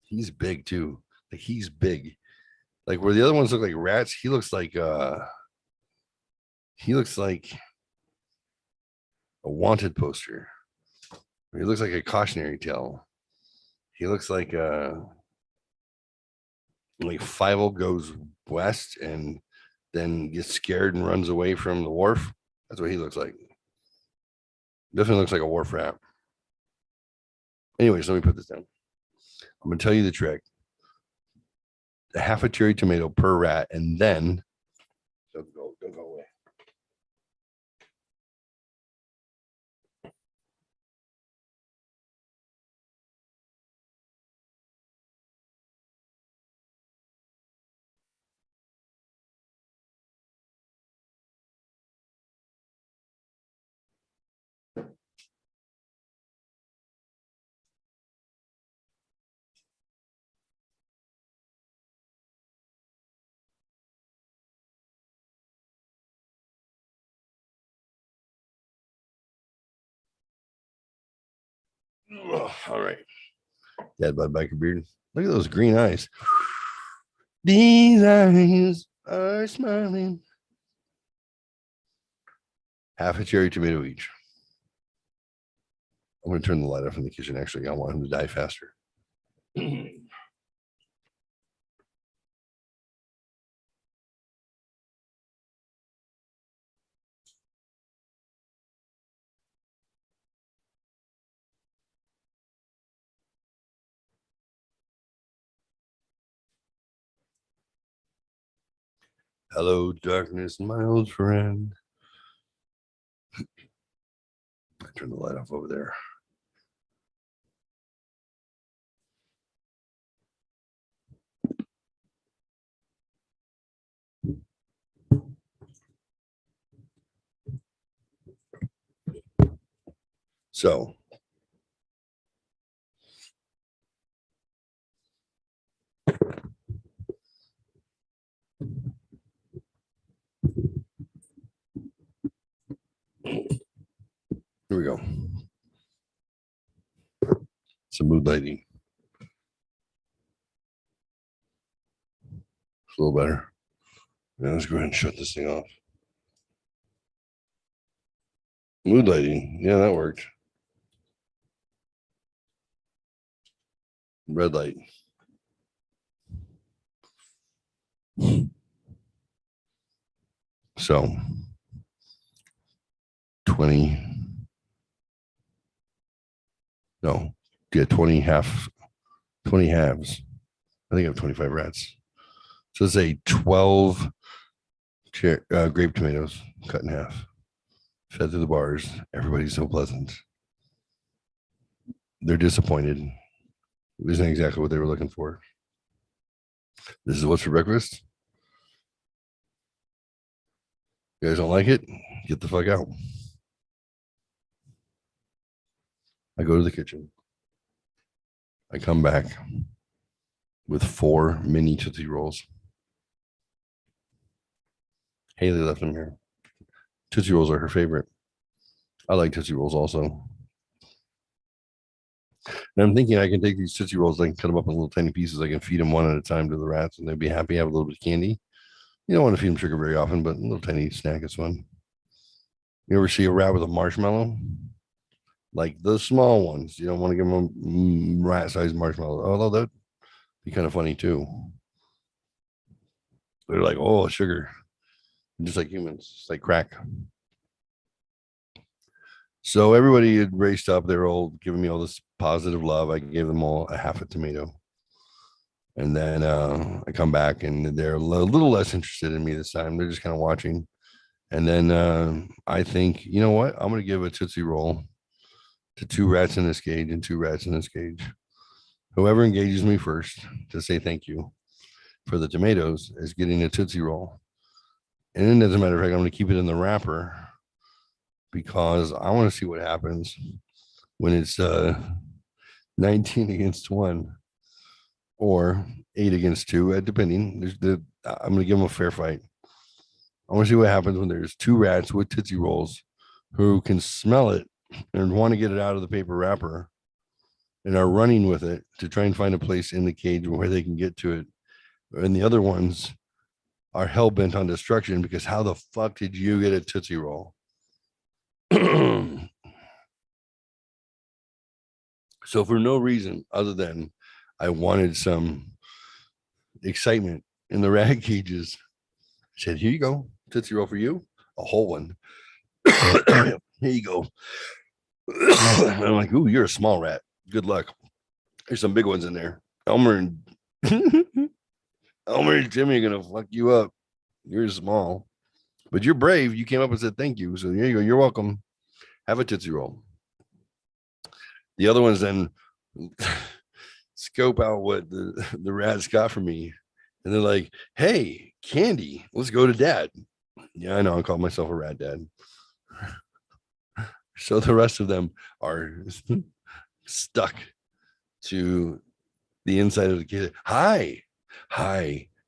He's big too. Like he's big. Like where the other ones look like rats, he looks like a wanted poster. He looks like a cautionary tale. He looks like Fievel goes west and then gets scared and runs away from the wharf. That's what he looks like. Definitely looks like a wharf rat. Anyways, let me put this down. I'm gonna tell you the trick. Half a cherry tomato per rat, and then don't go away. All right. Dad Bud Biker Beard. Look at those green eyes. These eyes are smiling. Half a cherry tomato each. I'm going to turn the light off in the kitchen. Actually, I want him to die faster. Hello, darkness, my old friend. I turn the light off over there. So here we go. Some mood lighting. It's a little better. Yeah, let's go ahead and shut this thing off. Mood lighting. Yeah, that worked. Red light. So 20. No, yeah, 20 halves. I think I have 25 rats. So let's say 12 grape tomatoes cut in half, fed through the bars. Everybody's so pleasant. They're disappointed. It isn't exactly what they were looking for. This is what's for breakfast. You guys don't like it? Get the fuck out. I go to the kitchen. I come back with 4 mini Tootsie Rolls. Haley left them here. Tootsie Rolls are her favorite. I like Tootsie Rolls also. And I'm thinking I can take these Tootsie Rolls, I can cut them up in little tiny pieces. I can feed them one at a time to the rats and they'd be happy, have a little bit of candy. You don't want to feed them sugar very often, but a little tiny snack is fun. You ever see a rat with a marshmallow? Like the small ones. You don't want to give them a rat-sized marshmallow. Although that'd be kind of funny too. They're like, oh, sugar. Just like humans, it's like crack. So everybody had raced up. They were all giving me all this positive love. I gave them all a half a tomato. And then I come back and they're a little less interested in me this time. They're just kind of watching. And then I think, you know what? I'm going to give a Tootsie Roll to 2 rats in this cage and 2 rats in this cage. Whoever engages me first to say thank you for the tomatoes is getting a Tootsie Roll. And then, as a matter of fact, I'm going to keep it in the wrapper because I want to see what happens when it's 19 against 1 or 8 against 2, depending. I'm going to give them a fair fight. I want to see what happens when there's 2 rats with Tootsie Rolls who can smell it and want to get it out of the paper wrapper and are running with it to try and find a place in the cage where they can get to it. And the other ones are hell-bent on destruction because how the fuck did you get a Tootsie Roll? So for no reason other than I wanted some excitement in the rat cages, I said, here you go, Tootsie Roll for you, a whole one. Here you go. I'm like, ooh, you're a small rat. Good luck. There's some big ones in there. Elmer and Jimmy are gonna fuck you up. You're small, but you're brave. You came up and said thank you. So there you go. You're welcome. Have a Tootsie Roll. The other ones then scope out what the rats got for me. And they're like, hey, candy, let's go to dad. Yeah, I know. I call myself a rat dad. So the rest of them are stuck to the inside of the kid. Hi. Do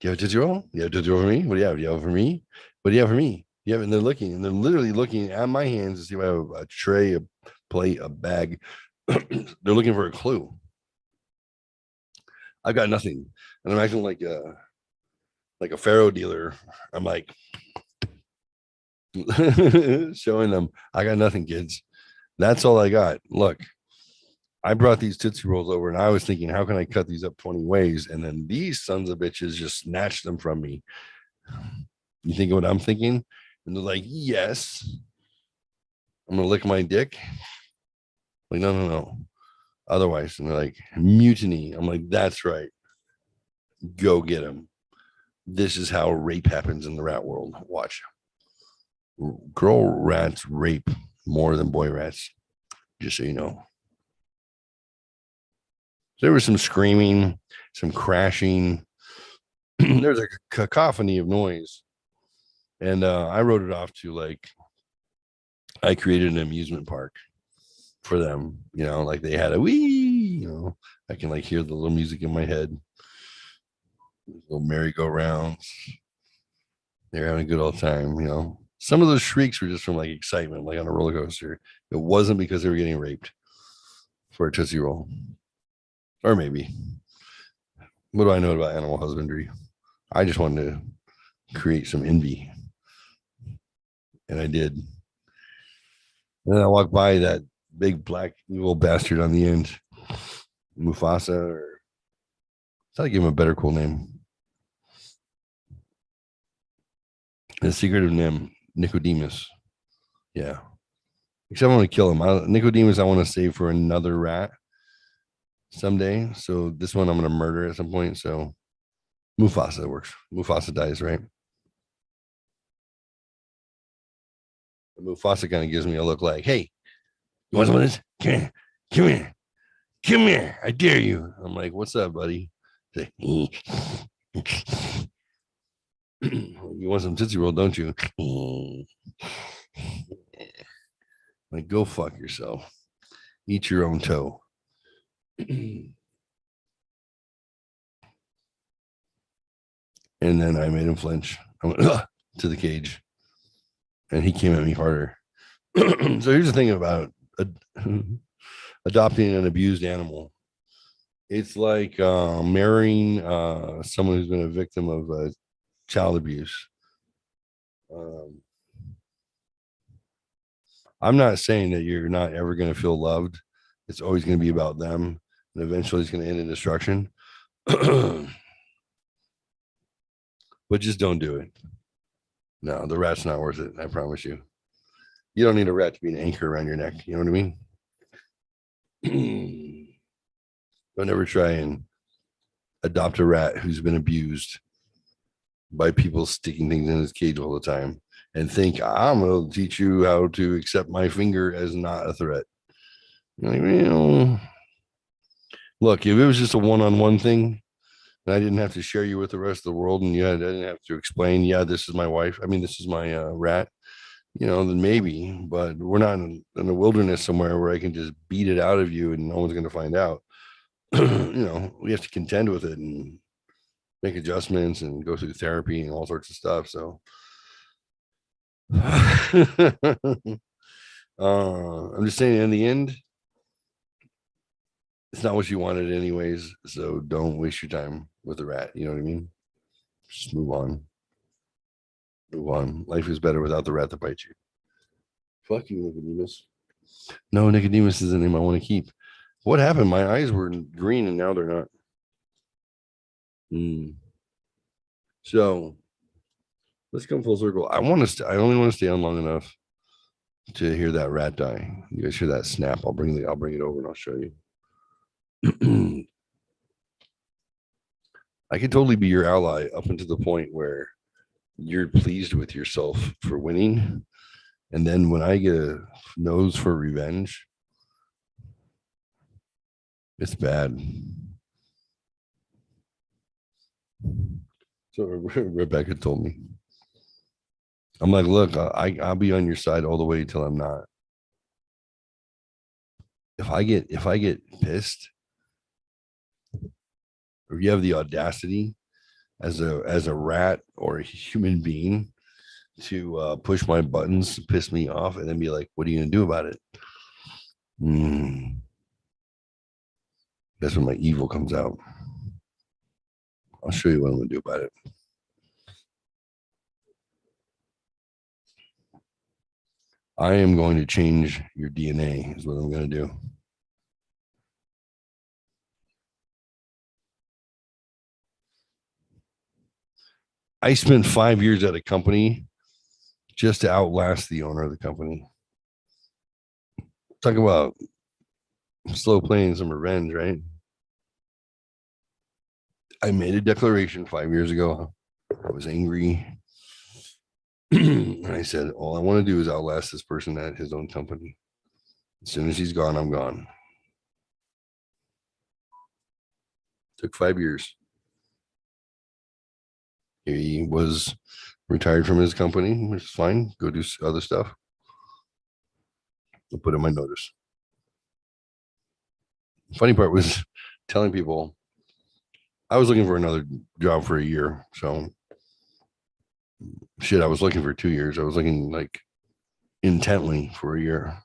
you have a Tootsie Roll? Do you have a Tootsie Roll for me? What do you have? Do you have for me? What do you have for me? Yeah, and they're looking, and they're literally looking at my hands to see if I have a tray, a plate, a bag. They're looking for a clue. I've got nothing, and I'm acting like a Pharaoh dealer. I'm like showing them I got nothing, kids. That's all I got. Look, I brought these Tootsie Rolls over, and I was thinking, how can I cut these up 20 ways? And then these sons of bitches just snatched them from me. You think of what I'm thinking? And they're like, yes. I'm gonna lick my dick. Like, no. Otherwise, and they're like, mutiny. I'm like, that's right. Go get him. this is how rape happens in the rat world. Watch. Girl rats rape more than boy rats, just so you know. There was some screaming, some crashing. There's a cacophony of noise. And I wrote it off to like, I created an amusement park for them. You know, like they had a wee, you know, I can like hear the little music in my head. Little merry-go-rounds. They're having a good old time, you know. Some of those shrieks were just from like excitement, like on a roller coaster. It wasn't because they were getting raped for a Tootsie Roll. Or maybe. What do I know about animal husbandry? I just wanted to create some envy. And I did. And then I walked by that big black evil bastard on the end. Mufasa, or I thought I'd give him a better cool name. The Secret of Nim, Nicodemus. Yeah. Except I want to kill him. Nicodemus, I want to save for another rat someday. So this one I'm going to murder at some point. So Mufasa works. Mufasa dies, right? And Mufasa kind of gives me a look like, hey, you want some of this? Come here. Come here. Come here. I dare you. I'm like, what's up, buddy? Say, you want some Tootsie Roll, don't you? Like, go fuck yourself. Eat your own toe. And then I made him flinch. I went to the cage. And he came at me harder. So here's the thing about adopting an abused animal. It's like marrying someone who's been a victim of child abuse. I'm not saying that you're not ever going to feel loved. It's always going to be about them. And eventually it's going to end in destruction. But just don't do it. No, the rat's not worth it. I promise you. You don't need a rat to be an anchor around your neck. You know what I mean? Don't ever try and adopt a rat who's been abused by people sticking things in his cage all the time and think, I'm going to teach you how to accept my finger as not a threat. Like, well, look, if it was just a one-on-one thing, and I didn't have to share you with the rest of the world, and I didn't have to explain, yeah, this is my wife. I mean, this is my rat, you know, then maybe, but we're not in the wilderness somewhere where I can just beat it out of you and no one's going to find out. You know, we have to contend with it and make adjustments and go through therapy and all sorts of stuff. So I'm just saying, in the end, it's not what you wanted anyways. So don't waste your time with a rat. You know what I mean? Just move on. Move on. Life is better without the rat that bites you. Fuck you, Nicodemus. No, Nicodemus is the name I want to keep. What happened? My eyes were green and now they're not. So let's come full circle. I only want to stay on long enough to hear that rat die. You guys hear that snap? I'll bring it over and I'll show you. I could totally be your ally up until the point where you're pleased with yourself for winning. And then when I get a nose for revenge, it's bad. So Rebecca told me. I'm like, look, I'll be on your side all the way till I'm not. If I get pissed, or you have the audacity as a rat or a human being to push my buttons, piss me off, and then be like, what are you gonna do about it? That's when my evil comes out. I'll show you what I'm gonna do about it. I am going to change your DNA is what I'm going to do. I spent 5 years at a company just to outlast the owner of the company. Talk about slow playing some revenge, right? I made a declaration 5 years ago I was angry. And I said, all I want to do is outlast this person at his own company. As soon as he's gone, I'm gone. Took 5 years. He was retired from his company, which is fine. Go do other stuff. I'll put in my notice. Funny part was telling people I was looking for another job for a year. So shit, I was looking for 2 years. I was looking like intently for a year.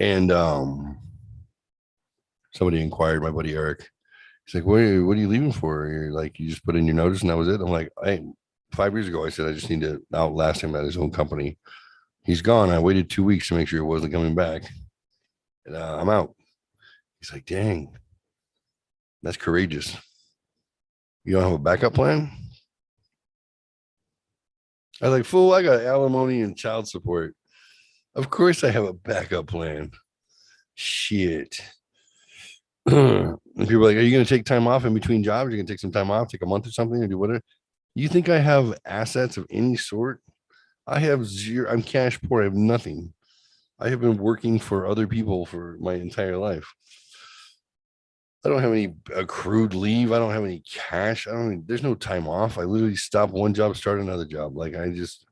And somebody inquired, my buddy Eric. He's like, what are you leaving for? You're like, you just put in your notice and that was it. I'm like, 5 years ago, I said, I just need to outlast him at his own company. He's gone. I waited 2 weeks to make sure it wasn't coming back. And I'm out. He's like, dang, that's courageous. You don't have a backup plan? I was like, fool, I got alimony and child support. Of course I have a backup plan. Shit. And people are like, are you going to take time off in between jobs? You're going to take some time off, take a month or something, or do whatever. You think I have assets of any sort? I have zero. I'm cash poor. I have nothing. I have been working for other people for my entire life. I don't have any accrued leave. I don't have any cash. There's no time off. I literally stop one job, start another job. Like I just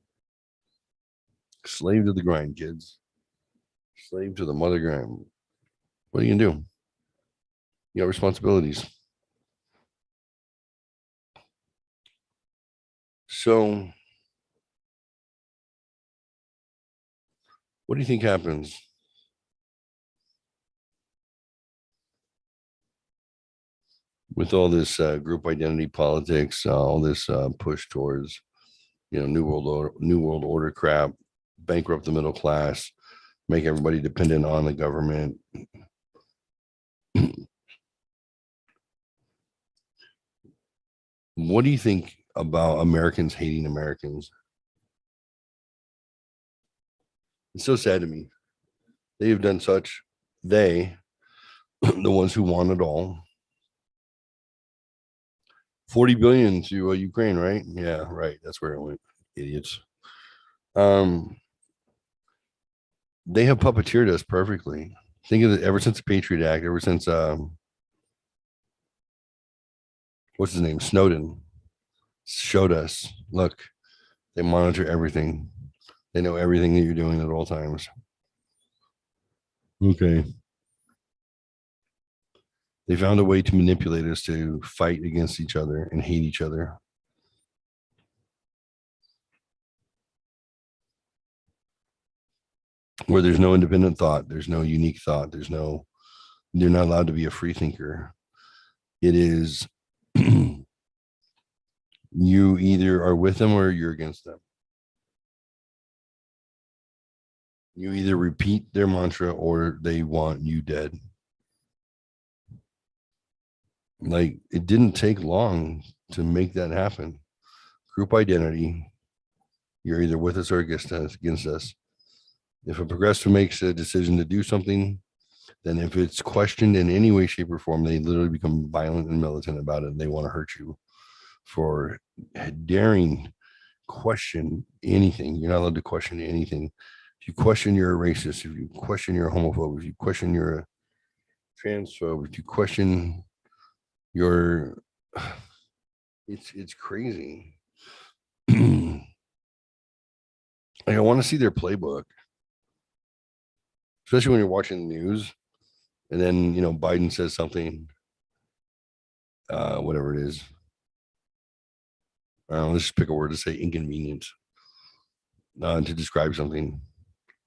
slave to the grind, kids. Slave to the mother grind. What are you gonna do? You got responsibilities. So what do you think happens? With all this group identity politics, all this push towards, new world order crap, bankrupt the middle class, make everybody dependent on the government. What do you think about Americans hating Americans? It's so sad to me. They have done such, the ones who want it all. 40 billion to Ukraine, right? Yeah, right. That's where it went. Idiots. They have puppeteered us perfectly. Think of it ever since the Patriot Act, ever since what's his name? Snowden showed us, look, they monitor everything. They know everything that you're doing at all times. Okay. They found a way to manipulate us to fight against each other and hate each other. Where there's no independent thought, there's no unique thought, you're not allowed to be a free thinker. It is you either are with them or you're against them. You either repeat their mantra or they want you dead. Like, it didn't take long to make that happen. Group identity, you're either with us or against us. If a progressive makes a decision to do something, then if it's questioned in any way, shape, or form, they literally become violent and militant about it. And they want to hurt you for daring question anything. You're not allowed to question anything. If you question, you're a racist. If you question, you're a homophobe. If you question, you're a transphobe. If you question, it's crazy. Like, I want to see their playbook, especially when you're watching the news and then Biden says something, whatever it is. Let's just pick a word to say inconvenient, to describe something.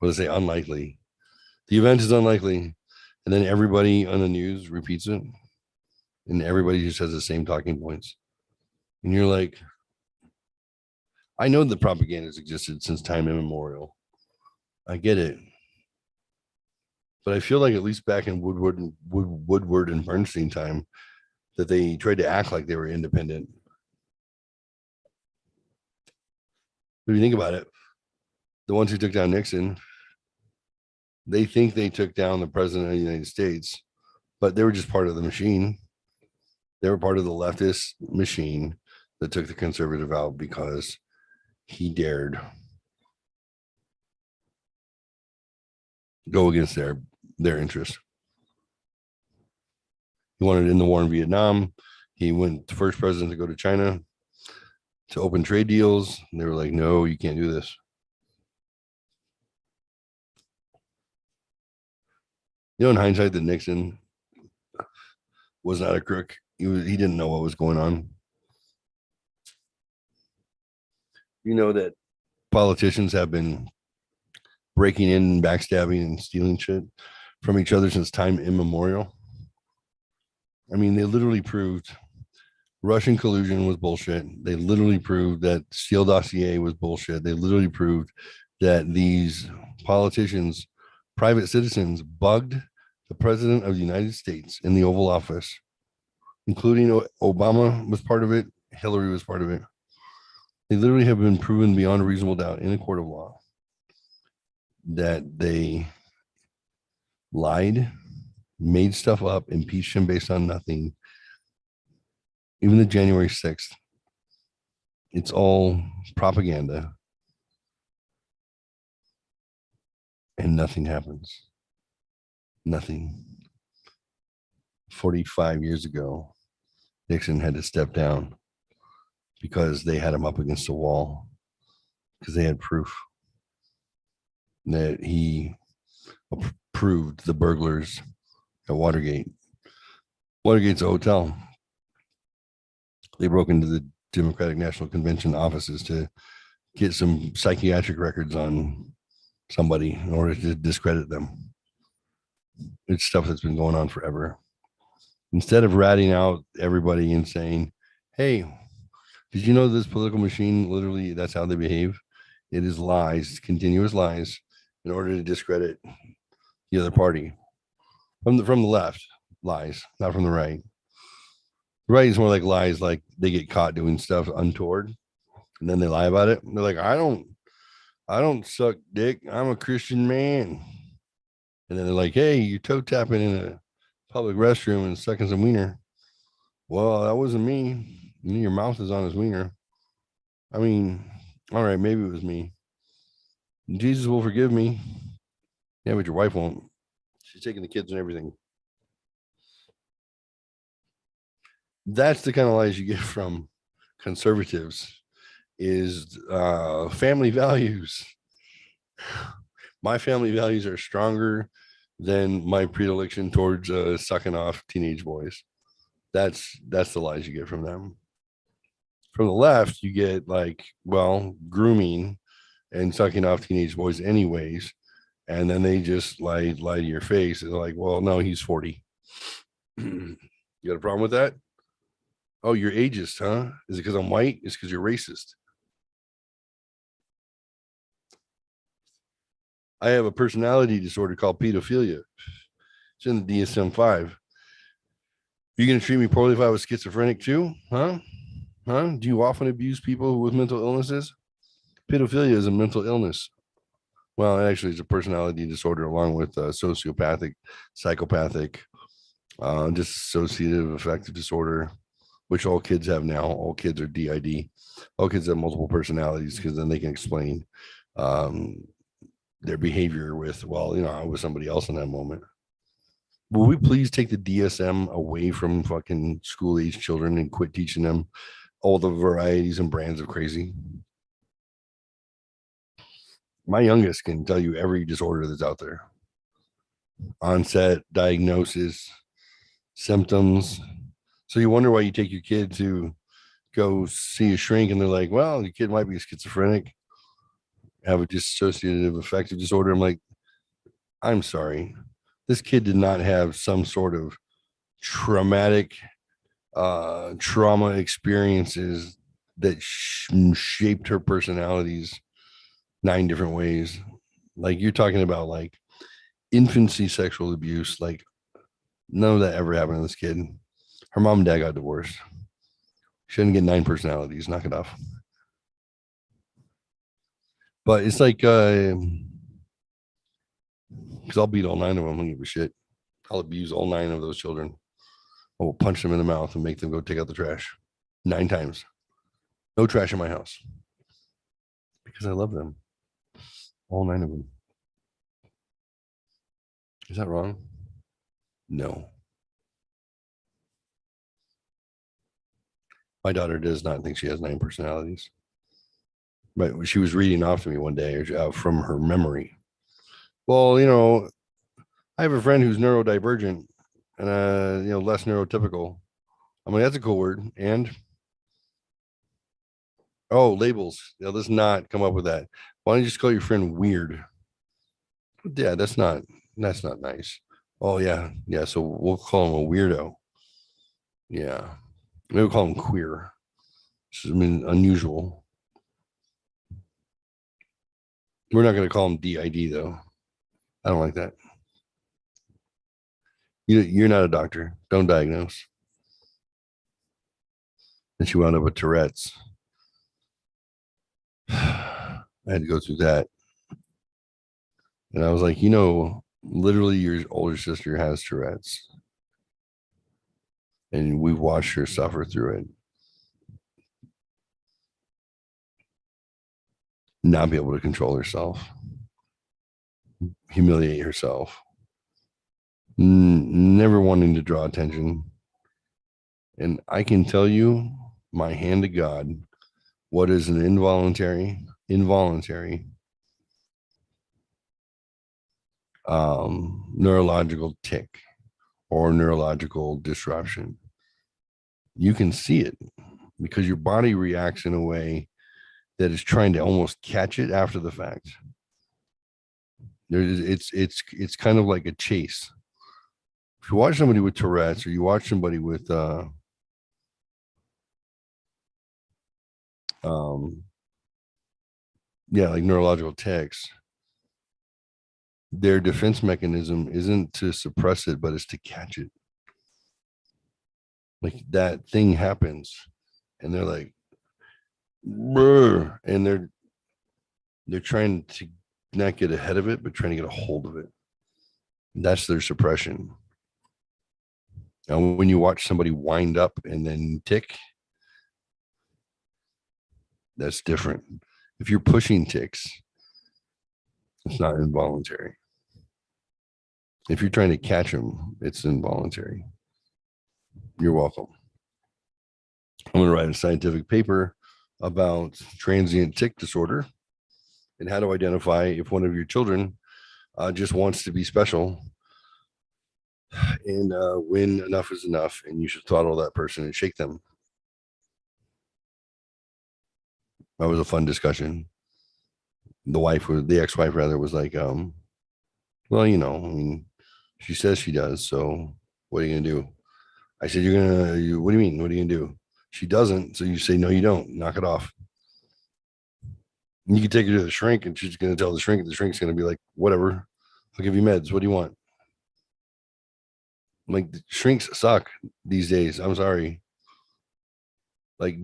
Let's say unlikely. The event is unlikely, and then everybody on the news repeats it, and everybody just has the same talking points. And you're like, I know the propaganda has existed since time immemorial. I get it. But I feel like at least back in Woodward and Bernstein time, that they tried to act like they were independent. If you think about it, the ones who took down Nixon, they think they took down the president of the United States, but they were just part of the machine. They were part of the leftist machine that took the conservative out because he dared go against their interests. He wanted to end the war in Vietnam. He went the first president to go to China to open trade deals. And they were like, no, you can't do this. You know, in hindsight, that Nixon was not a crook. He didn't know what was going on. You know that politicians have been breaking in and backstabbing and stealing shit from each other since time immemorial. I mean, they literally proved Russian collusion was bullshit. They literally proved that Steele dossier was bullshit. They literally proved that these politicians, private citizens, bugged the president of the United States in the Oval Office, including Obama was part of it. Hillary was part of it. They literally have been proven beyond a reasonable doubt in a court of law that they lied, made stuff up, impeached him based on nothing. Even the January 6th, it's all propaganda. And nothing happens. Nothing. 45 years ago, Nixon had to step down because they had him up against a wall, because they had proof that he approved the burglars at Watergate. Watergate's a hotel. They broke into the Democratic National Convention offices to get some psychiatric records on somebody in order to discredit them. It's stuff that's been going on forever. Instead of ratting out everybody and saying, hey, did you know this political machine, literally, that's how they behave? It is lies, continuous lies, in order to discredit the other party. From the left, lies, not from the right. The right is more like lies, like they get caught doing stuff untoward, and then they lie about it. They're like, I don't suck dick. I'm a Christian man. And then they're like, hey, you're toe tapping in a public restroom and sucking some wiener. Well, that wasn't me. Your mouth is on his wiener. I mean, all right, maybe it was me. Jesus will forgive me. Yeah, but your wife won't. She's taking the kids and everything. That's the kind of lies you get from conservatives, is family values. My family values are stronger than my predilection towards sucking off teenage boys. That's the lies you get from them. From the left, you get like, well, grooming and sucking off teenage boys anyways. And then they just lie to your face. And they're like, well, no, he's 40. You got a problem with that? Oh, you're ageist, huh? Is it because I'm white? It's because you're racist. I have a personality disorder called pedophilia. It's in the DSM-5. You going to treat me poorly if I was schizophrenic too? Huh? Do you often abuse people with mental illnesses? Pedophilia is a mental illness. Well, actually, it's a personality disorder along with sociopathic, psychopathic, dissociative affective disorder, which all kids have now. All kids are DID. All kids have multiple personalities because then they can explain their behavior with, well, I was somebody else in that moment. Will we please take the DSM away from fucking school age children and quit teaching them all the varieties and brands of crazy? My youngest can tell you every disorder that's out there. Onset, diagnosis, symptoms. So you wonder why you take your kid to go see a shrink and they're like, well, your kid might be schizophrenic, have a dissociative affective disorder. I'm like, I'm sorry. This kid did not have some sort of traumatic trauma experiences that shaped her personalities 9 different ways. Like, you're talking about like infancy sexual abuse. Like, none of that ever happened to this kid. Her mom and dad got divorced. She didn't get 9 personalities. Knock it off. But it's like, because I'll beat all 9 of them. I don't give a shit. I'll abuse all 9 of those children. I will punch them in the mouth and make them go take out the trash 9 times. No trash in my house because I love them. All 9 of them. Is that wrong? No. My daughter does not think she has 9 personalities. But she was reading off to me one day from her memory. Well, I have a friend who's neurodivergent and less neurotypical. I'm like, that's a cool word. And labels. Let's not come up with that. Why don't you just call your friend weird? Yeah, that's not nice. Oh yeah. So we'll call him a weirdo. Yeah. Maybe we'll call him queer. I mean, unusual. We're not going to call him DID though. I don't like that. You're not a doctor. Don't diagnose. And she wound up with Tourette's. I had to go through that. And I was like, literally your older sister has Tourette's. And we've watched her suffer through it. Not be able to control herself. Humiliate herself. Never wanting to draw attention. And I can tell you, my hand to God, what is an involuntary neurological tic or neurological disruption. You can see it because your body reacts in a way that is trying to almost catch it after the fact. It's kind of like a chase. If you watch somebody with Tourette's or you watch somebody with like neurological tics, their defense mechanism isn't to suppress it, but it's to catch it. Like that thing happens and they're like, brr, and they're trying to not get ahead of it, but trying to get a hold of it. That's their suppression. And when you watch somebody wind up and then tick, that's different. If you're pushing tics, it's not involuntary. If you're trying to catch them, it's involuntary. You're welcome. I'm going to write a scientific paper about transient tic disorder and how to identify if one of your children just wants to be special and when enough is enough and you should throttle that person and shake them. That was a fun discussion. The ex-wife rather was like, well, I mean, she says she does. So what are you going to do? I said, what do you mean? What are you going to do? She doesn't. So you say, no, you don't. Knock it off. And you can take her to the shrink and she's going to tell the shrink's going to be like, whatever, I'll give you meds. What do you want? Like, the shrinks suck these days. I'm sorry. Like,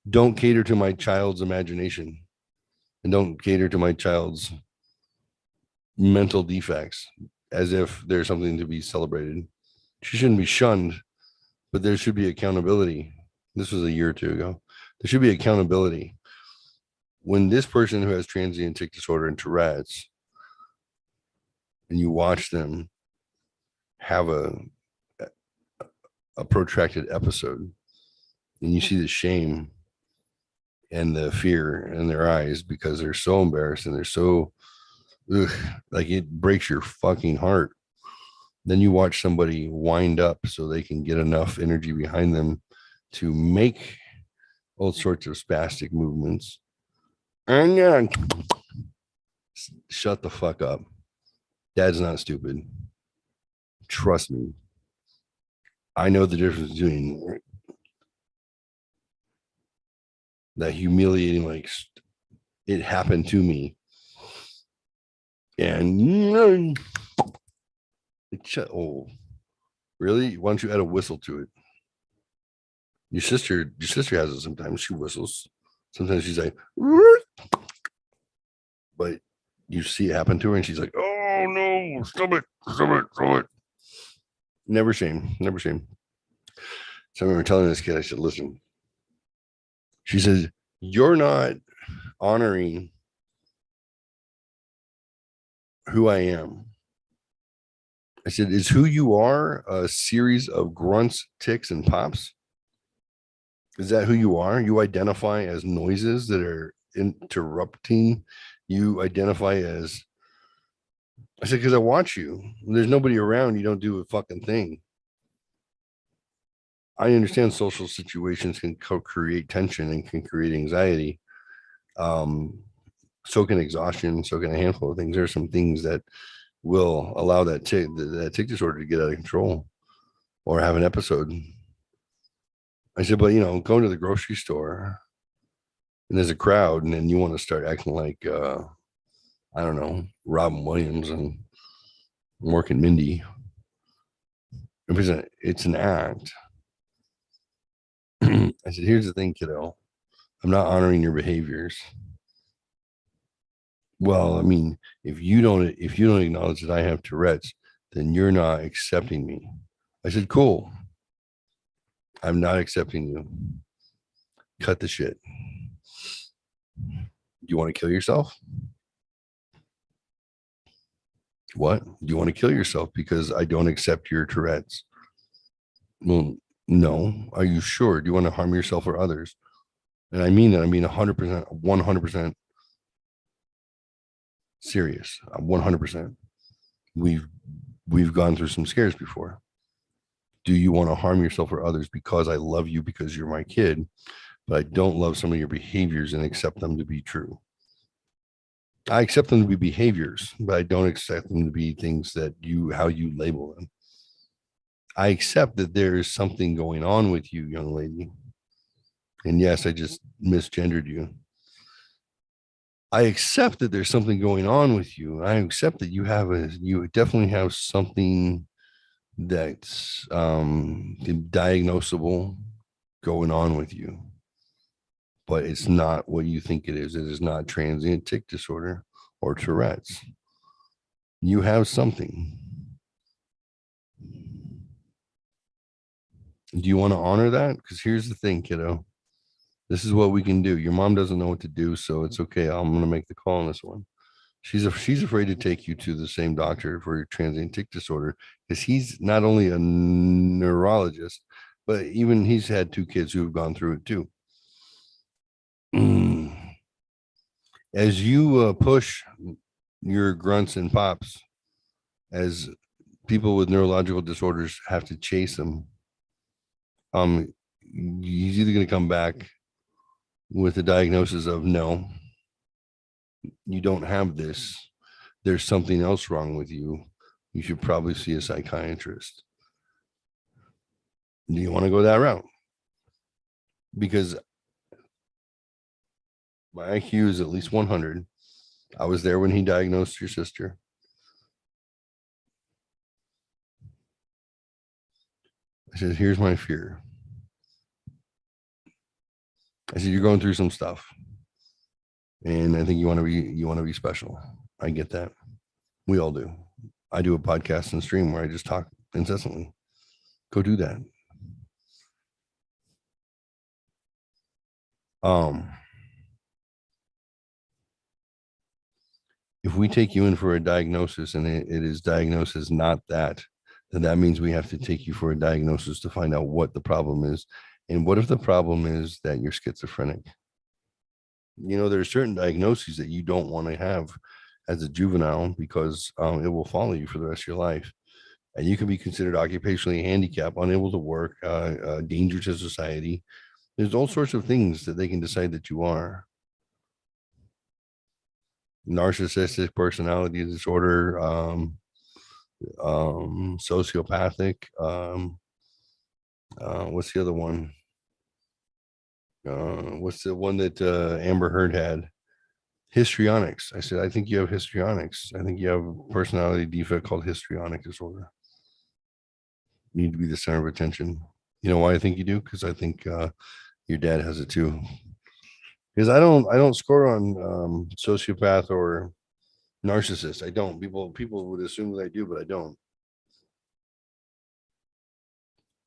don't cater to my child's imagination and don't cater to my child's mental defects as if there's something to be celebrated. She shouldn't be shunned, but there should be accountability. This was a year or two ago. There should be accountability. When this person who has transient tic disorder and Tourette's, and you watch them have a protracted episode, and you see the shame and the fear in their eyes because they're so embarrassed and they're so like it breaks your fucking heart. Then you watch somebody wind up so they can get enough energy behind them to make all sorts of spastic movements. And shut the fuck up. Dad's not stupid. Trust me. I know the difference between that humiliating, like, it happened to me, and oh, really? Why don't you add a whistle to it? Your sister has it sometimes. She whistles. Sometimes she's like, but you see it happen to her and she's like, oh no, stop it. Never shame. So I remember telling this kid, I said, listen, she says, you're not honoring who I am. I said, is who you are a series of grunts, ticks, and pops? Is that who you are? You identify as noises that are interrupting. You identify as, I said, because I watch you. When there's nobody around, you don't do a fucking thing. I understand social situations can create tension and can create anxiety. So can exhaustion, so can a handful of things. There are some things that will allow that tick disorder to get out of control or have an episode. I said, but going to the grocery store and there's a crowd, and then you want to start acting like I don't know, Robin Williams and Mork and Mindy. It's an act. I said, here's the thing, kiddo. I'm not honoring your behaviors. Well, I mean, if you don't acknowledge that I have Tourette's, then you're not accepting me. I said, cool. I'm not accepting you. Cut the shit. You want to kill yourself? What? Do you want to kill yourself because I don't accept your Tourette's? Well, no. Are you sure? Do you want to harm yourself or others? And I mean that. I mean 100%, 100% serious. 100%. We've gone through some scares before. Do you want to harm yourself or others because I love you because you're my kid, but I don't love some of your behaviors and accept them to be true? I accept them to be behaviors, but I don't accept them to be things that how you label them. I accept that there is something going on with you, young lady. And yes, I just misgendered you. I accept that there's something going on with you. I accept that you definitely have something that's diagnosable going on with you, but it's not what you think it is. It is not transient tic disorder or Tourette's. You have something. Do you want to honor that? Because here's the thing, kiddo. This is what we can do. Your mom doesn't know what to do, so it's okay. I'm going to make the call on this one. She's afraid to take you to the same doctor for your transient tic disorder because he's not only a neurologist, but even he's had 2 kids who have gone through it too. As you push your grunts and pops, as people with neurological disorders have to chase them, he's either going to come back with a diagnosis of no, you don't have this. There's something else wrong with you. You should probably see a psychiatrist. Do you want to go that route? Because my IQ is at least 100. I was there when he diagnosed your sister. I said, here's my fear. I said, you're going through some stuff. And I think you want to be special. I get that. We all do. I do a podcast and stream where I just talk incessantly. Go do that. If we take you in for a diagnosis and it is diagnosed as not that, then that means we have to take you for a diagnosis to find out what the problem is. And what if the problem is that you're schizophrenic? There are certain diagnoses that you don't want to have as a juvenile because it will follow you for the rest of your life. And you can be considered occupationally handicapped, unable to work, danger to society. There's all sorts of things that they can decide that you are. Narcissistic personality disorder, sociopathic. What's the other one? What's the one that Amber Heard had? Histrionics. I said, I think you have histrionics. I think you have a personality defect called histrionic disorder. You need to be the center of attention. You know why I think you do? Because I think your dad has it too. Because I don't score on sociopath or narcissist. I don't. People would assume that I do, but I don't.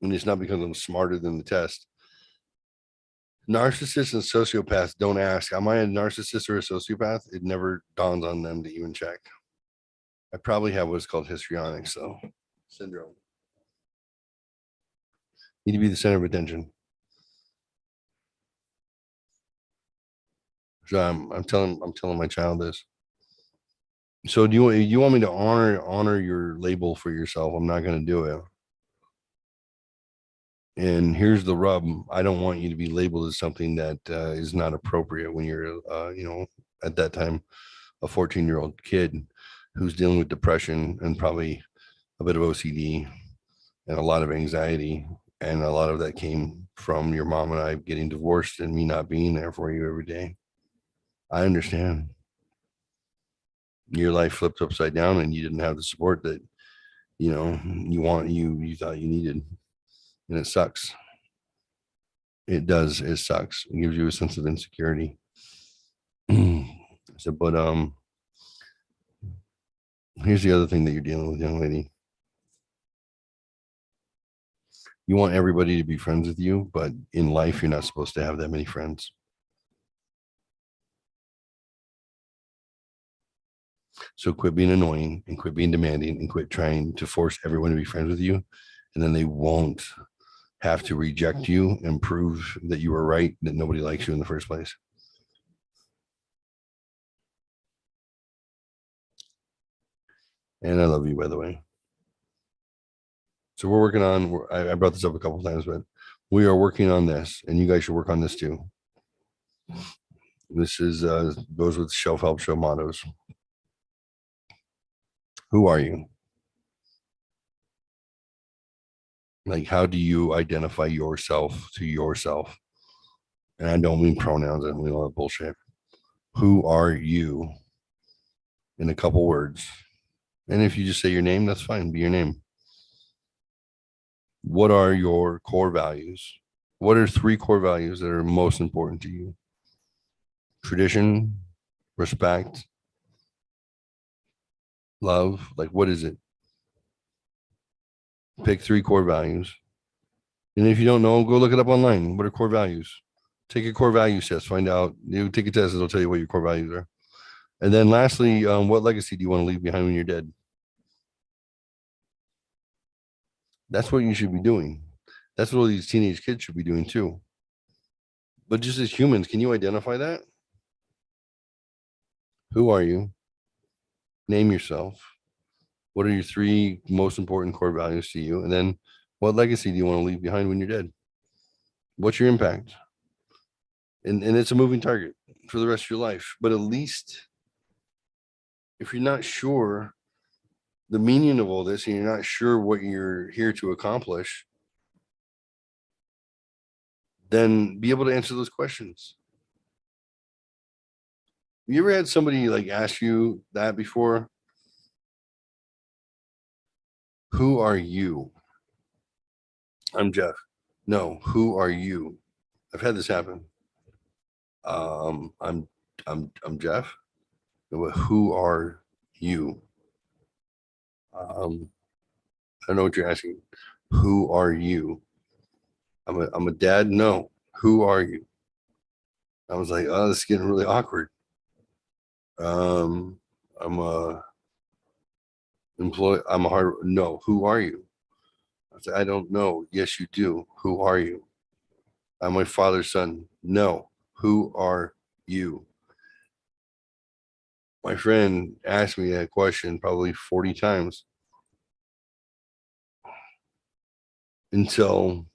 And it's not because I'm smarter than the test. Narcissists and sociopaths don't ask, am I a narcissist or a sociopath? It never dawns on them to even check. I probably have what's called histrionics, so syndrome. Need to be the center of attention. So I'm telling my child this. So do you want me to honor your label for yourself? I'm not going to do it. And here's the rub. I don't want you to be labeled as something that is not appropriate when you're, at that time, a 14-year-old kid who's dealing with depression and probably a bit of OCD and a lot of anxiety. And a lot of that came from your mom and I getting divorced and me not being there for you every day. I understand. Your life flipped upside down and you didn't have the support that, you thought you needed. And it sucks. It does. It sucks. It gives you a sense of insecurity. So, but here's the other thing that you're dealing with, young lady. You want everybody to be friends with you, but in life, you're not supposed to have that many friends. So quit being annoying and quit being demanding and quit trying to force everyone to be friends with you. And then they won't have to reject you and prove that you were right, that nobody likes you in the first place. And I love you, by the way. So we're working on, I brought this up a couple of times, but we are working on this, and you guys should work on this too. This is goes with self-help show mottos. Who are you? Like, how do you identify yourself to yourself? And I don't mean pronouns, I don't mean all that bullshit. Who are you in a couple words? And if you just say your name, that's fine. Be your name. What are your core values? What are 3 core values that are most important to you? Tradition, respect, love. Like, what is it? Pick 3 core values. And if you don't know, go look it up online. What are core values? Take a core values test. Find out. You take a test, it'll tell you what your core values are. And then lastly, what legacy do you want to leave behind when you're dead? That's what you should be doing. That's what all these teenage kids should be doing too. But just as humans, can you identify that? Who are you? Name yourself. What are your 3 most important core values to you? And then what legacy do you want to leave behind when you're dead? What's your impact? And it's a moving target for the rest of your life. But at least if you're not sure the meaning of all this and you're not sure what you're here to accomplish, then be able to answer those questions. You ever had somebody like ask you that before? Who are you? I'm Jeff. No, who are you? I've had this happen. I'm Jeff. Who are you? I don't know what you're asking. Who are you? I'm a dad. No, who are you? I was like, oh, this is getting really awkward. I'm a employee. I'm a hard. No, who are you? I said, I don't know. Yes, you do. Who are you? I'm my father's son. No, who are you? My friend asked me that question probably 40 times until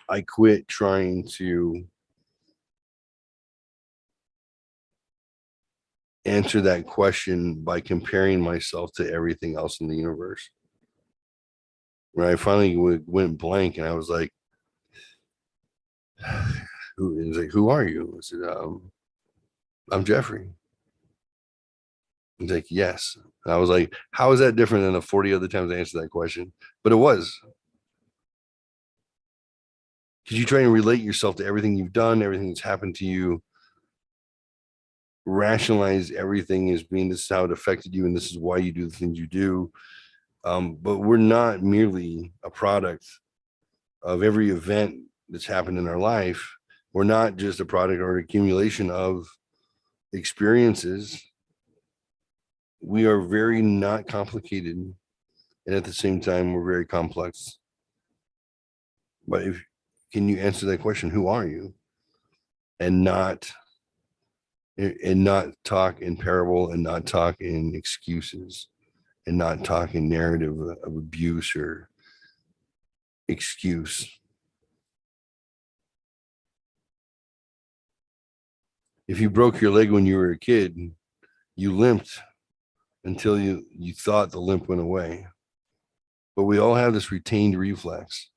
I quit trying to answer that question by comparing myself to everything else in the universe. When I finally went blank and I was like, who are you? I said, I'm Jeffrey. He's like, yes. And I was like, how is that different than the 40 other times I answered that question? But it was. Because you try and relate yourself to everything you've done, everything that's happened to you, rationalize everything as being this is how it affected you and this is why you do the things you do. But we're not merely a product of every event that's happened in our life. We're not just a product or accumulation of experiences. We are very not complicated, and at the same time, we're very complex. But if can you answer that question? Who are you? And not talk in parable, and not talk in excuses, and not talk in narrative of abuse or excuse. If you broke your leg when you were a kid, you limped until you thought the limp went away. But we all have this retained reflex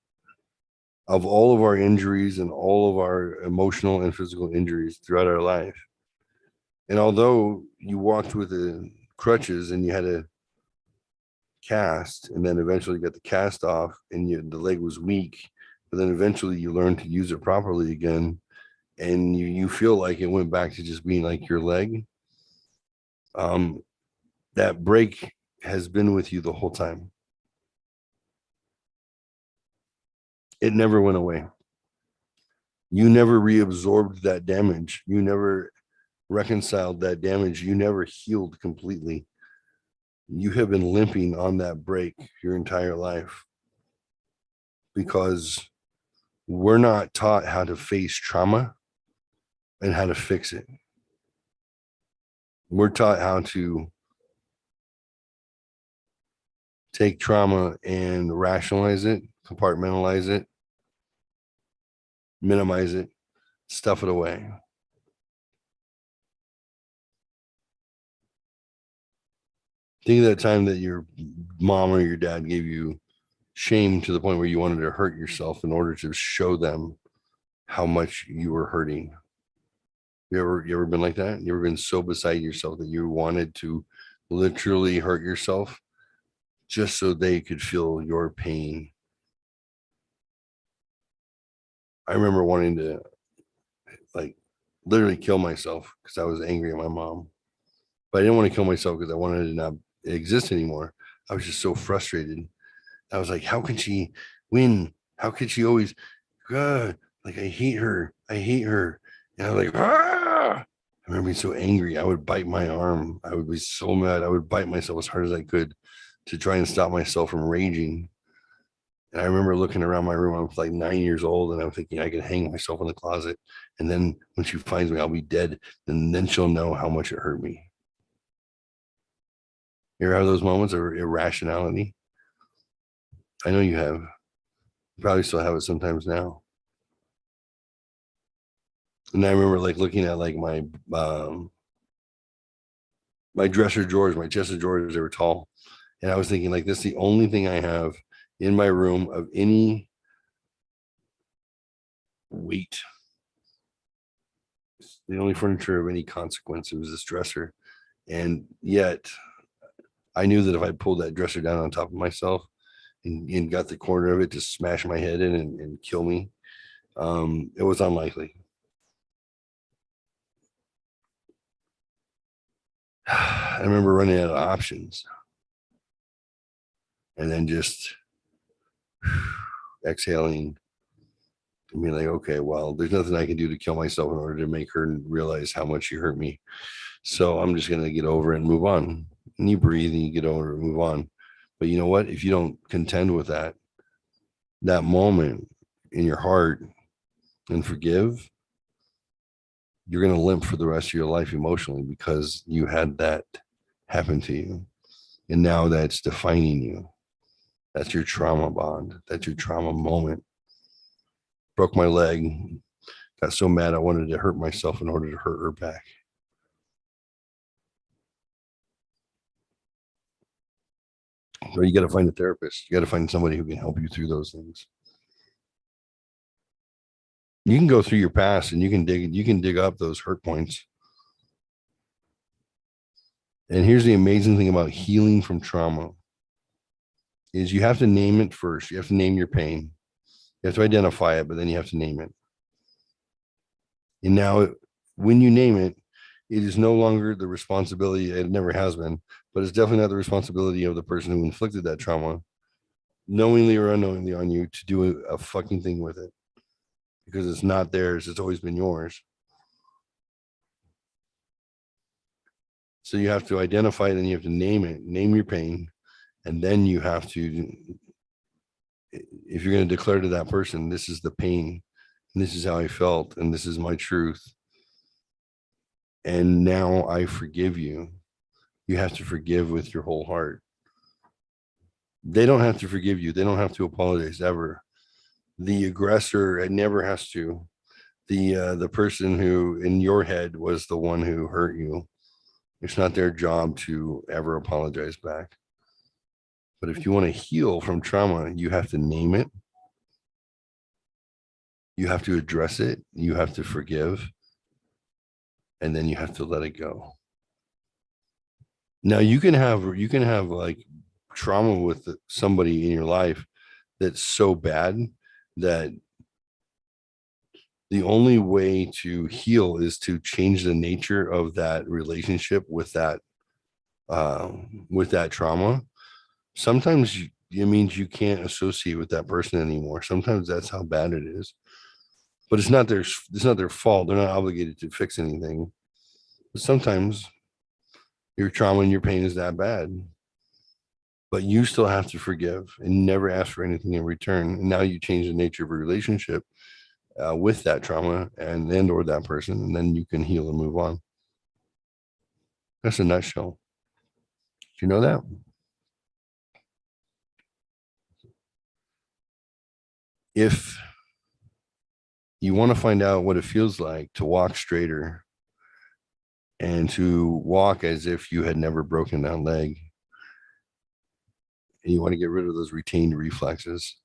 of all of our injuries and all of our emotional and physical injuries throughout our life. And although you walked with the crutches and you had a cast, and then eventually got the cast off, and the leg was weak, but then eventually you learned to use it properly again, and you feel like it went back to just being like your leg. That break has been with you the whole time. It never went away. You never reabsorbed that damage. You never reconciled that damage. You never healed completely. You have been limping on that break your entire life, because we're not taught how to face trauma and how to fix it. We're taught how to take trauma and rationalize it, compartmentalize it, minimize it, stuff it away. Think of that time that your mom or your dad gave you shame to the point where you wanted to hurt yourself in order to show them how much you were hurting. You ever been like that? You ever been so beside yourself that you wanted to literally hurt yourself just so they could feel your pain? I remember wanting to like literally kill myself because I was angry at my mom. But I didn't want to kill myself because I wanted to not exist anymore. I was just so frustrated. I was like, how can she win? How could she always, God, like I hate her. I hate her. And I was like, ah! I remember being so angry. I would bite my arm. I would be so mad. I would bite myself as hard as I could to try and stop myself from raging. And I remember looking around my room. I was like 9 years old, and I'm thinking I could hang myself in the closet. And then when she finds me, I'll be dead. And then she'll know how much it hurt me. You ever have those moments of irrationality? I know you have. You probably still have it sometimes now. And I remember like looking at like my dresser drawers, my chest of drawers, they were tall. And I was thinking like, this is the only thing I have in my room of any weight. It's the only furniture of any consequence. It was this dresser. And yet I knew that if I pulled that dresser down on top of myself and got the corner of it to smash my head in and kill me, it was unlikely. I remember running out of options and then just exhaling and being like, okay, well, there's nothing I can do to kill myself in order to make her realize how much she hurt me. So I'm just going to get over it and move on. And you breathe and you get over it and move on. But you know what? If you don't contend with that moment in your heart and forgive, you're going to limp for the rest of your life emotionally because you had that happen to you. And now that's defining you. That's your trauma bond. That's your trauma moment. Broke my leg. Got so mad I wanted to hurt myself in order to hurt her back. So you got to find a therapist. You got to find somebody who can help you through those things. You can go through your past and you can dig up those hurt points. And here's the amazing thing about healing from trauma is you have to name it first. You have to name your pain. You have to identify it, but then you have to name it. And now when you name it, it is no longer the responsibility, it never has been, but it's definitely not the responsibility of the person who inflicted that trauma. knowingly or unknowingly on you to do a fucking thing with it because it's not theirs. It's always been yours. So you have to identify it and you have to name it, name your pain. And then you have to, if you're going to declare to that person, this is the pain, and this is how I felt, and this is my truth. And now I forgive you. You have to forgive with your whole heart. They don't have to forgive you. They don't have to apologize ever. The aggressor never has to. The person who in your head was the one who hurt you, it's not their job to ever apologize back. But if you want to heal from trauma, you have to name it. You have to address it. You have to forgive. And then you have to let it go. Now you can have like trauma with somebody in your life that's so bad that the only way to heal is to change the nature of that relationship with that trauma. Sometimes it means you can't associate with that person anymore. Sometimes that's how bad it is. But it's not their fault. They're not obligated to fix anything. But sometimes your trauma and your pain is that bad. But you still have to forgive and never ask for anything in return. And now you change the nature of a relationship with that trauma and or that person, and then you can heal and move on. That's a nutshell. Do you know that? If you want to find out what it feels like to walk straighter and to walk as if you had never broken that leg, and you want to get rid of those retained reflexes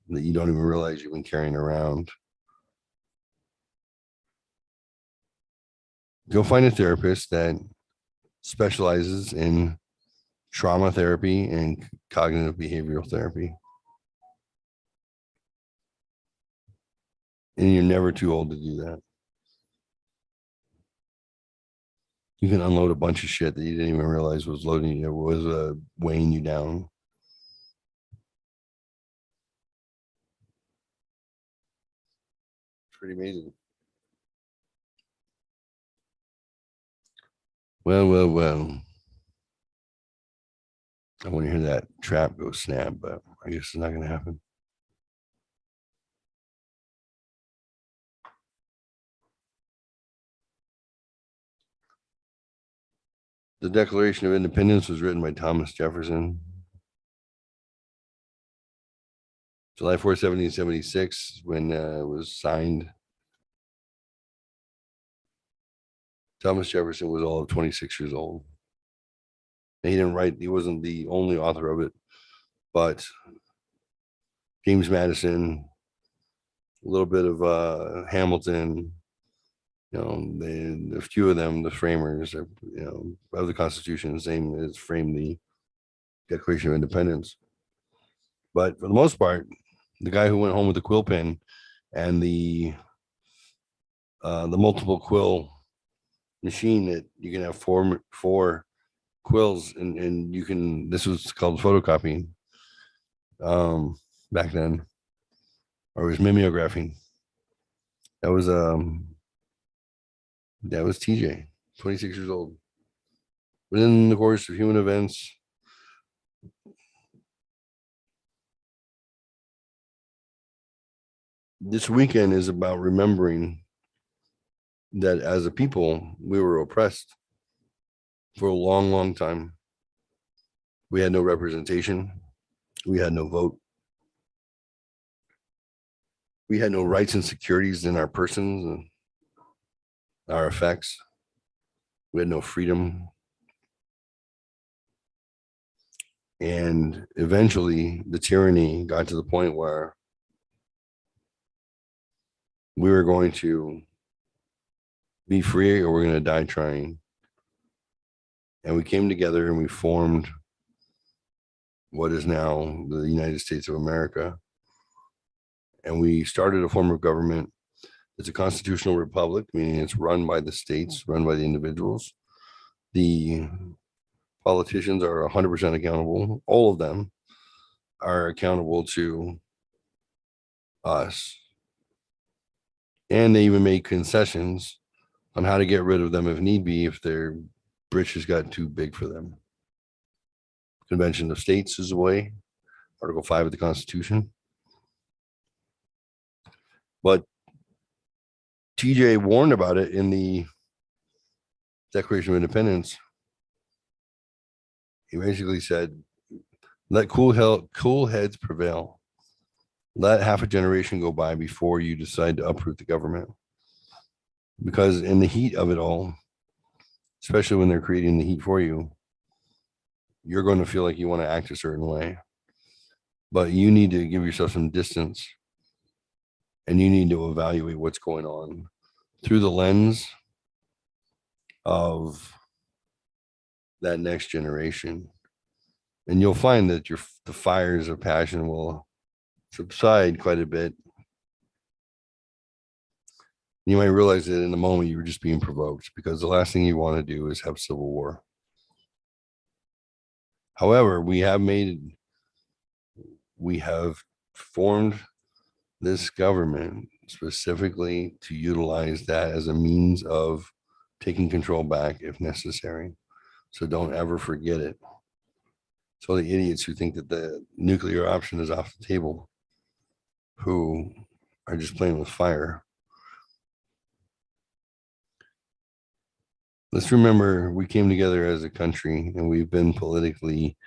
that you don't even realize you've been carrying around, go find a therapist that specializes in trauma therapy and cognitive behavioral therapy. And you're never too old to do that. You can unload a bunch of shit that you didn't even realize was loading you, was weighing you down. Pretty amazing. Well. I want to hear that trap go snap, but I guess it's not going to happen. The Declaration of Independence was written by Thomas Jefferson. July 4, 1776, when it was signed. Thomas Jefferson was all of 26 years old. And he wasn't the only author of it, but James Madison, a little bit of Hamilton, a few of them, the framers, of the Constitution, same as framed the Declaration of Independence. But for the most part, the guy who went home with the quill pen and the multiple quill machine that you can have four quills and you can, this was called photocopying back then, or it was mimeographing. That was TJ, 26 years old. Within the course of human events, this weekend is about remembering that as a people, we were oppressed for a long, long time. We had no representation. We had no vote. We had no rights and securities in our persons and our effects. We had no freedom. And eventually the tyranny got to the point where we were going to be free or we're going to die trying. And we came together and we formed what is now the United States of America. And we started a form of government. It's a constitutional republic, meaning it's run by the states, run by the individuals. The politicians are 100% accountable, all of them. are accountable to us. And they even make concessions on how to get rid of them if need be, if their britches got too big for them. Convention of States is a way, Article 5 of the Constitution. But TJ warned about it in the Declaration of Independence. He basically said, let cool heads prevail. Let half a generation go by before you decide to uproot the government. Because in the heat of it all, especially when they're creating the heat for you, you're going to feel like you want to act a certain way. But you need to give yourself some distance, and you need to evaluate what's going on through the lens of that next generation. And you'll find that the fires of passion will subside quite a bit. You might realize that in the moment you were just being provoked, because the last thing you want to do is have civil war. However, we have formed this government specifically to utilize that as a means of taking control back if necessary. So don't ever forget it. So the idiots who think that the nuclear option is off the table, who are just playing with fire. Let's remember we came together as a country, and we've been politically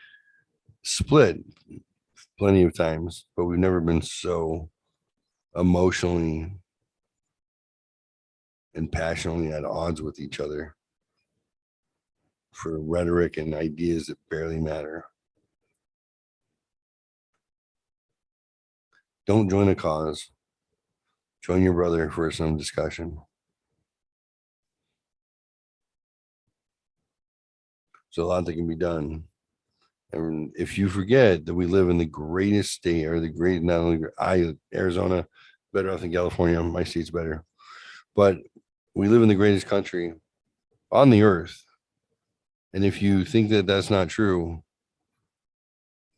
split plenty of times, but we've never been so emotionally and passionately at odds with each other for rhetoric and ideas that barely matter. Don't join a cause. Join your brother for some discussion. There's a lot that can be done. And if you forget that we live in the greatest state, or the great, not only Arizona, better off than California, my state's better, but we live in the greatest country on the earth. And if you think that that's not true,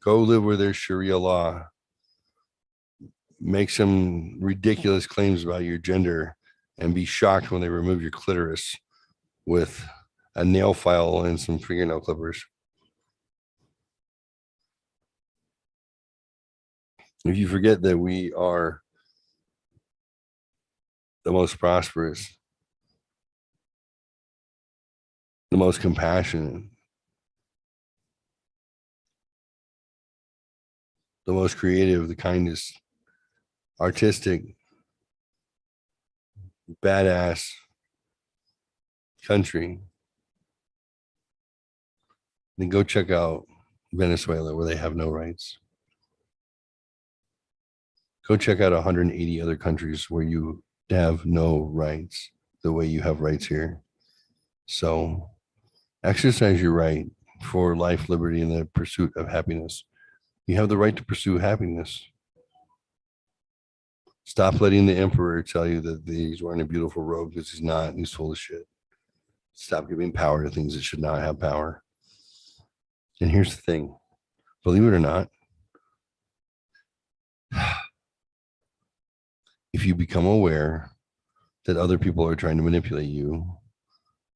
go live where there's Sharia law. Make some ridiculous claims about your gender and be shocked when they remove your clitoris with a nail file and some fingernail clippers. If you forget that we are the most prosperous, the most compassionate, the most creative, the kindest, artistic, badass country, then go check out Venezuela, where they have no rights. Go check out 180 other countries where you have no rights the way you have rights here. So exercise your right for life, liberty, and the pursuit of happiness. You have the right to pursue happiness. Stop letting the emperor tell you that he's wearing a beautiful robe, because he's not, and he's full of shit. Stop giving power to things that should not have power. And here's the thing, believe it or not, if you become aware that other people are trying to manipulate you,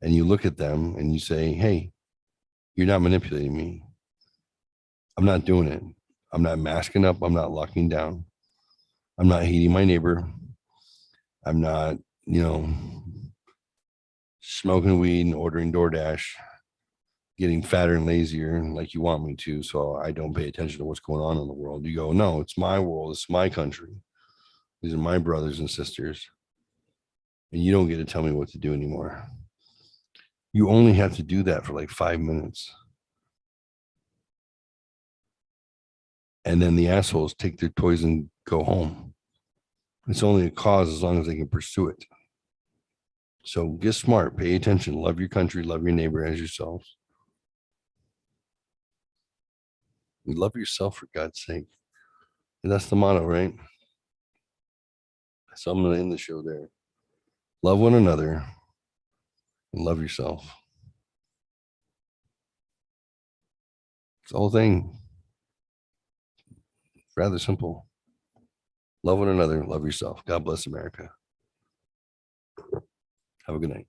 and you look at them and you say, hey, you're not manipulating me. I'm not doing it. I'm not masking up. I'm not locking down. I'm not hating my neighbor. I'm not, smoking weed and ordering DoorDash, getting fatter and lazier like you want me to, so I don't pay attention to what's going on in the world. You go, no, it's my world. It's my country. These are my brothers and sisters. And you don't get to tell me what to do anymore. You only have to do that for like 5 minutes. And then the assholes take their toys and go home. It's only a cause as long as they can pursue it. So get smart, pay attention, love your country, love your neighbor as yourselves. Love yourself, for God's sake. And that's the motto, right? So I'm going to end the show there. Love one another and love yourself. It's the whole thing. Rather simple. Love one another, love yourself. God bless America. Have a good night.